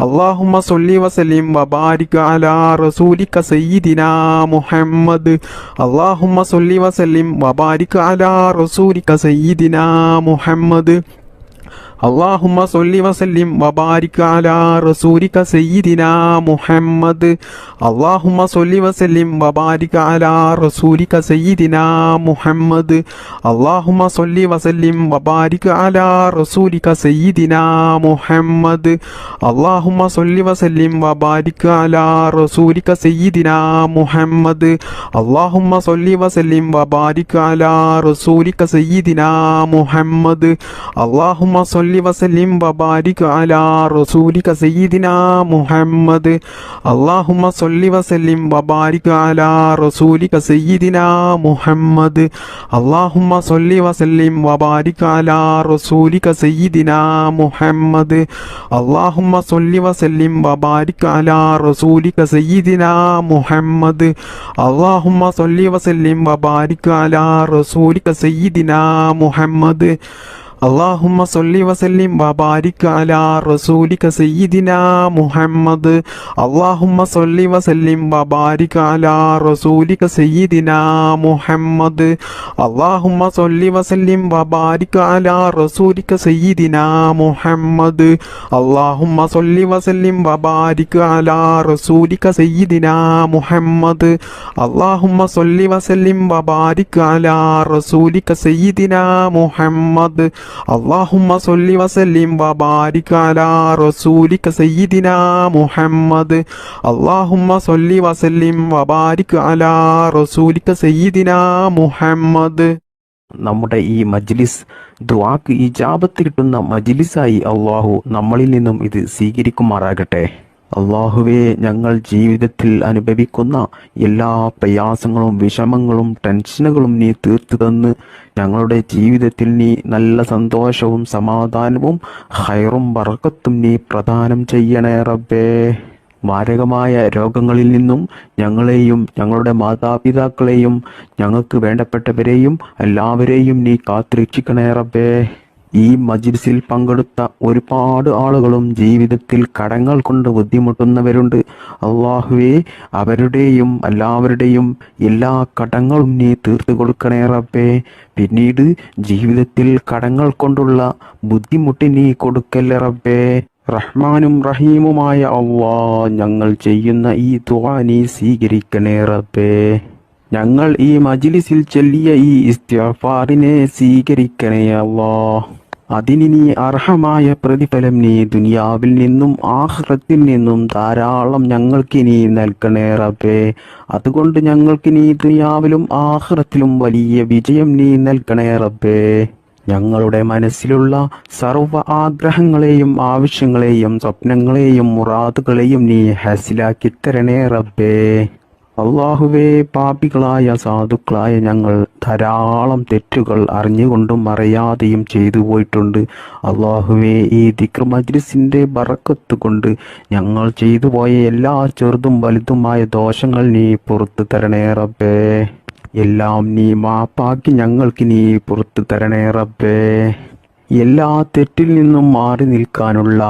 اللهم صل وسلم وبارك على رسولك سيدنا محمد. اللهم صل وسلم وبارك على رسولك سيدنا محمد. اللهم صل وسلم وبارك على رسولك سيدنا محمد. اللهم صل وسلم وبارك على رسولك سيدنا محمد. اللهم صل وسلم وبارك على رسولك سيدنا محمد. اللهم صل وسلم وبارك على رسولك سيدنا محمد. اللهم صل وسلم وبارك على رسولك سيدنا محمد. اللهم صل وسلم وبارك على رسولك سيدنا محمد. اللهم صل وسلم وبارك على رسولك سيدنا محمد. اللهم صل وسلم وبارك على رسولك سيدنا محمد. اللهم صل وسلم وبارك على رسولك سيدنا محمد. اللهم صل وسلم وبارك على رسولك سيدنا محمد. اللهم صل وسلم وبارك على رسولك سيدنا محمد. اللهم صل وسلم وبارك على رسولك سيدنا محمد. اللهم صل وسلم وبارك على رسولك سيدنا محمد. اللهم صل وسلم وبارك على رسولك سيدنا محمد. اللهم صل وسلم وبارك على رسولك سيدنا محمد. اللهم صل وسلم وبارك على رسولك سيدنا محمد. اللهم صل وسلم وبارك على رسولك سيدنا محمد. നമ്മുടെ ഈ മജ്ലിസ് ദുആക്ക് ഇജാബത്ത് കിട്ടുന്ന മജ്ലിസായി അള്ളാഹു നമ്മളിൽ നിന്നും ഇത് സ്വീകരിക്കുമാറാകട്ടെ. അള്ളാഹുവേ, ഞങ്ങൾ ജീവിതത്തിൽ അനുഭവിക്കുന്ന എല്ലാ പ്രയാസങ്ങളും വിഷമങ്ങളും ടെൻഷനുകളും നീ തീർത്തു തന്ന് ഞങ്ങളുടെ ജീവിതത്തിൽ നീ നല്ല സന്തോഷവും സമാധാനവും ഹൈറും ബർക്കത്തും നീ പ്രദാനം ചെയ്യണേ റബ്ബേ. മാരകമായ രോഗങ്ങളിൽ നിന്നും ഞങ്ങളെയും ഞങ്ങളുടെ മാതാപിതാക്കളെയും ഞങ്ങൾക്ക് വേണ്ടപ്പെട്ടവരെയും എല്ലാവരെയും നീ കാത്തുരക്ഷിക്കണേ റബ്ബേ. ഈ മജ്ലിസിൽ പങ്കെടുത്ത ഒരുപാട് ആളുകളും ജീവിതത്തിൽ കടങ്ങൾ കൊണ്ട് ബുദ്ധിമുട്ടുന്നവരുണ്ട്. അല്ലാഹുവേ, അവരുടെയും എല്ലാവരുടെയും എല്ലാ കടങ്ങളും നീ തീർത്തു കൊടുക്കണേ റബ്ബേ. പിന്നീട് ജീവിതത്തിൽ കടങ്ങൾ കൊണ്ടുള്ള ബുദ്ധിമുട്ട് നീ കൊടുക്കല്ലേ റബ്ബേ. റഹ്മാനും റഹീമുമായ അല്ലാഹ്, ഞങ്ങൾ ചെയ്യുന്ന ഈ ദുആ നീ സ്വീകരിക്കണേ റബ്ബേ. ഞങ്ങൾ ഈ മജ്ലിസിൽ ചൊല്ലിയ ഈ ഇസ്തിഗ്ഫാറിനെ സ്വീകരിക്കണേ അല്ലാഹ്. അതിന് നീ അർഹമായ പ്രതിഫലം നീ ദുനിയാവിൽ നിന്നും ആഖിറത്തിൽ നിന്നും ധാരാളം ഞങ്ങൾക്ക് നീ നൽകണേ റബ്ബേ. അതുകൊണ്ട് ഞങ്ങൾക്ക് നീ ദുനിയാവിലും ആഖിറത്തിലും വലിയ വിജയം നീ നൽകണേ റബ്ബേ. ഞങ്ങളുടെ മനസ്സിലുള്ള സർവ്വ ആഗ്രഹങ്ങളെയും ആവശ്യങ്ങളെയും സ്വപ്നങ്ങളെയും മുറാദുകളെയും നീ ഹാസിലാക്കി തരണേ റബ്ബേ. അള്ളാഹുവേ, പാപികളായ സാധുക്കളായ ഞങ്ങൾ ധാരാളം തെറ്റുകൾ അറിഞ്ഞുകൊണ്ടും അറിയാതെയും ചെയ്തു പോയിട്ടുണ്ട്. അള്ളാഹുവേ, ഈ ദിക്ർ മജ്ലിസിന്റെ ബറക്കത്ത് കൊണ്ട് ഞങ്ങൾ ചെയ്തു പോയ എല്ലാ ചെറുതും വലുതുമായ ദോഷങ്ങൾ നീ പുറത്തു തരണേ റബ്ബേ. എല്ലാം നീ മാപ്പാക്കി ഞങ്ങൾക്ക് നീ പുറത്തു തരണേ റബ്ബേ. എല്ലാ തെറ്റിൽ നിന്നും മാറി നിൽക്കാനുള്ള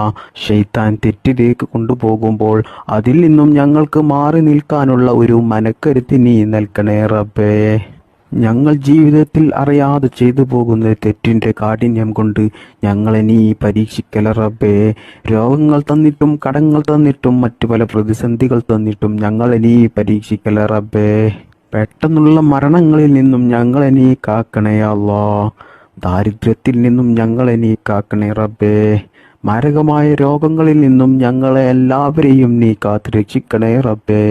ശൈത്താൻ തെറ്റിലേക്ക് കൊണ്ടുപോകുമ്പോൾ അതിൽ നിന്നും ഞങ്ങൾക്ക് മാറി നിൽക്കാനുള്ള ഒരു മനക്കരുത്ത് നീ നൽകണേ റബ്ബേ. ഞങ്ങൾ ജീവിതത്തിൽ അറിയാതെ ചെയ്തു പോകുന്ന തെറ്റിൻ്റെ കാഠിന്യം കൊണ്ട് ഞങ്ങളെ നീ പരീക്ഷിക്കല റബ്ബേ. രോഗങ്ങൾ തന്നിട്ടും കടങ്ങൾ തന്നിട്ടും മറ്റു പല പ്രതിസന്ധികൾ തന്നിട്ടും ഞങ്ങളെ നീ പരീക്ഷിക്കല റബ്ബേ. പെട്ടെന്നുള്ള മരണങ്ങളിൽ നിന്നും ഞങ്ങളെ നീ കാക്കണേ അല്ലാ. ദാരിദ്ര്യത്തിൽ നിന്നും ഞങ്ങളെ നീ കാക്കണേ റബ്ബേ. മാരകമായ രോഗങ്ങളിൽ നിന്നും ഞങ്ങളെ എല്ലാവരെയും നീ കാത്തു രക്ഷിക്കണേ റബ്ബേ.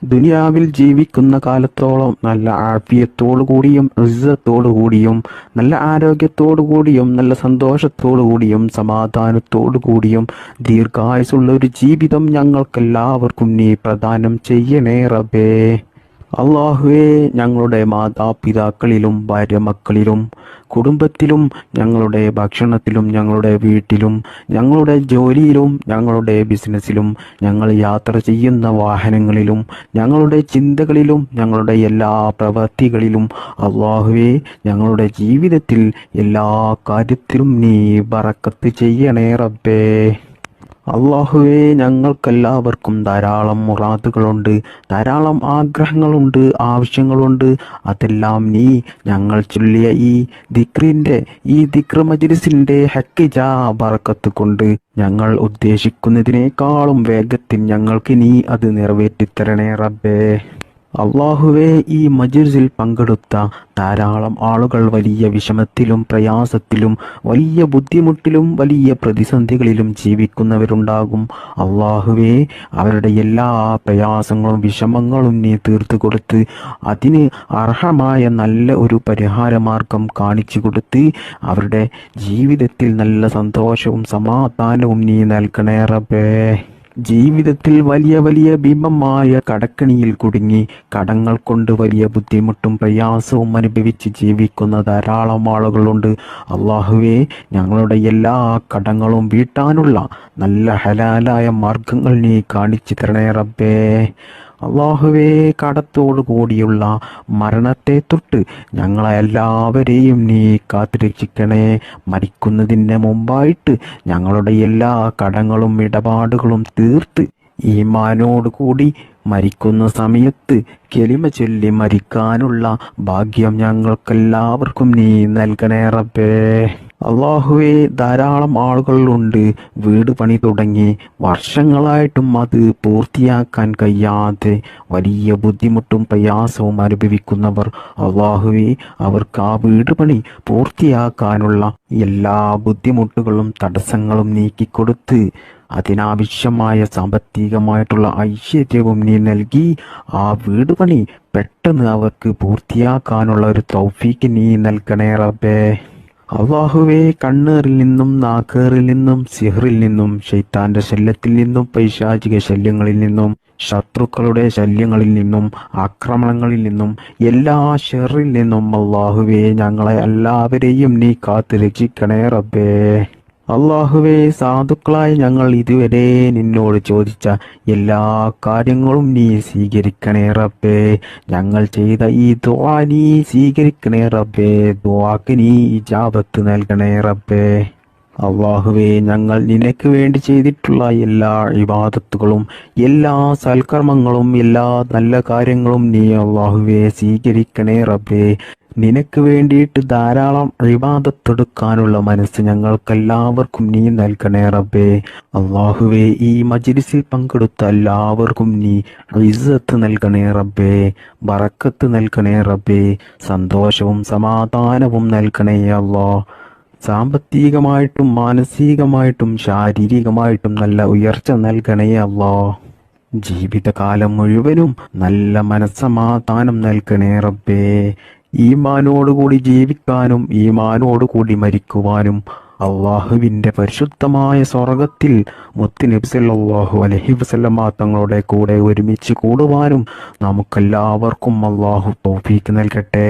ദുനിയാവിൽ ജീവിക്കുന്ന കാലത്തോളം നല്ല ആഫിയത്തോടു കൂടിയും ഇസ്സത്തോടു കൂടിയും നല്ല ആരോഗ്യത്തോടു കൂടിയും നല്ല സന്തോഷത്തോടു കൂടിയും സമാധാനത്തോടു കൂടിയും ദീർഘായുസുള്ള ഒരു ജീവിതം ഞങ്ങൾക്കെല്ലാവർക്കും നീ പ്രദാനം ചെയ്യണേ റബ്ബേ. അള്ളാഹുവേ, ഞങ്ങളുടെ മാതാപിതാക്കളിലും ഭാര്യ മക്കളിലും കുടുംബത്തിലും ഞങ്ങളുടെ ഭക്ഷണത്തിലും ഞങ്ങളുടെ വീട്ടിലും ഞങ്ങളുടെ ജോലിയിലും ഞങ്ങളുടെ ബിസിനസ്സിലും ഞങ്ങൾ യാത്ര ചെയ്യുന്ന വാഹനങ്ങളിലും ഞങ്ങളുടെ ചിന്തകളിലും ഞങ്ങളുടെ എല്ലാ പ്രവൃത്തികളിലും അള്ളാഹുവേ, ഞങ്ങളുടെ ജീവിതത്തിൽ എല്ലാ കാര്യത്തിലും നീ ബറക്കത്ത് ചെയ്യണേ റബ്ബേ. അള്ളാഹുവേ, ഞങ്ങൾക്കെല്ലാവർക്കും ധാരാളം മുറാദുകളുണ്ട്, ധാരാളം ആഗ്രഹങ്ങളുണ്ട്, ആവശ്യങ്ങളുണ്ട്. അതെല്ലാം നീ ഞങ്ങൾ ചൊല്ലിയ ഈ ദിക്ർ മജ്‌ലിസിന്റെ ഹക്കിജാ ബറക്കത്ത് കൊണ്ട് ഞങ്ങൾ ഉദ്ദേശിക്കുന്നതിനേക്കാളും വേഗത്തിൽ ഞങ്ങൾക്ക് നീ അത് നിറവേറ്റിത്തരണേ റബ്ബേ. അള്ളാഹുവേ, ഈ മജ്‌ലിസിൽ പങ്കെടുത്ത ധാരാളം ആളുകൾ വലിയ വിഷമത്തിലും പ്രയാസത്തിലും വലിയ ബുദ്ധിമുട്ടിലും വലിയ പ്രതിസന്ധികളിലും ജീവിക്കുന്നവരുണ്ടാകും. അള്ളാഹുവേ, അവരുടെ എല്ലാ പ്രയാസങ്ങളും വിഷമങ്ങളും നീ തീർത്തു കൊടുത്ത് അതിന് അർഹമായ നല്ല ഒരു പരിഹാരമാർഗം കാണിച്ചു കൊടുത്ത് അവരുടെ ജീവിതത്തിൽ നല്ല സന്തോഷവും സമാധാനവും നീ നൽകണേ റബ്ബേ. ജീവിതത്തിൽ വലിയ വലിയ ഭീമമായ കടക്കണിയിൽ കുടുങ്ങി കടങ്ങൾ കൊണ്ട് വലിയ ബുദ്ധിമുട്ടും പ്രയാസവും അനുഭവിച്ച് ജീവിക്കുന്ന ധാരാളം ആളുകളുണ്ട്. അള്ളാഹുവേ, ഞങ്ങളുടെ എല്ലാ കടങ്ങളും വീട്ടാനുള്ള നല്ല ഹലാലായ മാർഗങ്ങൾ നീ കാണിച്ചു തരണേ റബ്ബേ. അള്ളാഹുവേ, കടത്തോടു കൂടിയുള്ള മരണത്തെ തൊട്ട് ഞങ്ങളെല്ലാവരെയും നീ കാത്തുരക്ഷിക്കണേ. മരിക്കുന്നതിന് മുമ്പായിട്ട് ഞങ്ങളുടെ എല്ലാ കടങ്ങളും ഇടപാടുകളും തീർത്ത് ഈമാനോട് കൂടി മരിക്കുന്ന സമയത്ത് കലിമ ചൊല്ലി മരിക്കാനുള്ള ഭാഗ്യം ഞങ്ങൾക്കെല്ലാവർക്കും നീ നൽകണേ റബ്ബേ. അള്ളാഹുവേ, ധാരാളം ആളുകളുണ്ട് വീട് പണി തുടങ്ങി വർഷങ്ങളായിട്ടും അത് പൂർത്തിയാക്കാൻ കഴിയാതെ വലിയ ബുദ്ധിമുട്ടും പ്രയാസവും അനുഭവിക്കുന്നവർ. അള്ളാഹുവേ, അവർക്ക് ആ വീട് പണി പൂർത്തിയാക്കാനുള്ള എല്ലാ ബുദ്ധിമുട്ടുകളും തടസ്സങ്ങളും നീക്കിക്കൊടുത്ത് അതിനാവശ്യമായ സാമ്പത്തികമായിട്ടുള്ള ഐശ്വര്യവും നീ നൽകി ആ വീട് പണി പെട്ടെന്ന് അവർക്ക് പൂർത്തിയാക്കാനുള്ള ഒരു തൗഫീക്ക് നീ നൽകണേ റബ്ബേ. അള്ളാഹുവേ, കണ്ണേറിൽ നിന്നും നാക്കേറിൽ നിന്നും സിഹറിൽ നിന്നും ശൈത്താന്റെ ശല്യത്തിൽ നിന്നും പൈശാചിക ശല്യങ്ങളിൽ നിന്നും ശത്രുക്കളുടെ ശല്യങ്ങളിൽ നിന്നും ആക്രമണങ്ങളിൽ നിന്നും എല്ലാ ഷെറിൽ നിന്നും അള്ളാഹുവേ, ഞങ്ങളെ എല്ലാവരെയും നീ കാത്തു രക്ഷിക്കണേ റബ്ബേ. അള്ളാഹുവേ, സാധുക്കളായി ഞങ്ങൾ ഇതുവരെ നിന്നോട് ചോദിച്ച എല്ലാ കാര്യങ്ങളും നീ സ്വീകരിക്കണേ റബ്ബേ. ഞങ്ങൾ ചെയ്ത ഈ ദുആ നീ സ്വീകരിക്കണേ റബ്ബേ. ദുആക്ക് നീ ഇജാബത്ത് നൽകണേ റബ്ബേ. അള്ളാഹുവേ, ഞങ്ങൾ നിനക്ക് വേണ്ടി ചെയ്തിട്ടുള്ള എല്ലാ ഇബാദത്തുകളും എല്ലാ സൽക്കർമ്മങ്ങളും എല്ലാ നല്ല കാര്യങ്ങളും നീ അള്ളാഹുവേ സ്വീകരിക്കണേ റബ്ബേ. നിനക്ക് വേണ്ടിയിട്ട് ധാരാളം ഇബാദത്തെടുക്കാനുള്ള മനസ്സ് ഞങ്ങൾക്കെല്ലാവർക്കും നീ നൽകണേ റബ്ബേ. അള്ളാഹുവേ, ഈ മജ്‌ലിസിൽ പങ്കെടുത്ത എല്ലാവർക്കും നീ ഇസ്സത്ത് നൽകണേ റബ്ബേ, ബറക്കത്ത് നൽകണേ റബ്ബേ, സന്തോഷവും സമാധാനവും നൽകണേ അല്ലാഹ്. സാമ്പത്തികമായിട്ടും മാനസികമായിട്ടും ശാരീരികമായിട്ടും നല്ല ഉയർച്ച നൽകണേ അല്ലാഹ്. ജീവിതകാലം മുഴുവനും നല്ല മനസ്സമാധാനം നൽകണേ റബ്ബേ. ഈമാനോടുകൂടി ജീവിക്കാനും ഈമാനോടുകൂടി മരിക്കുവാനും അള്ളാഹുവിൻ്റെ പരിശുദ്ധമായ സ്വർഗത്തിൽ മുത്തുനബി സല്ലല്ലാഹു അലൈഹി വസല്ലമ തങ്ങളുടെ കൂടെ ഒരുമിച്ച് കൂടുവാനും നമുക്കെല്ലാവർക്കും അള്ളാഹു തൗഫീക്ക് നൽകട്ടെ.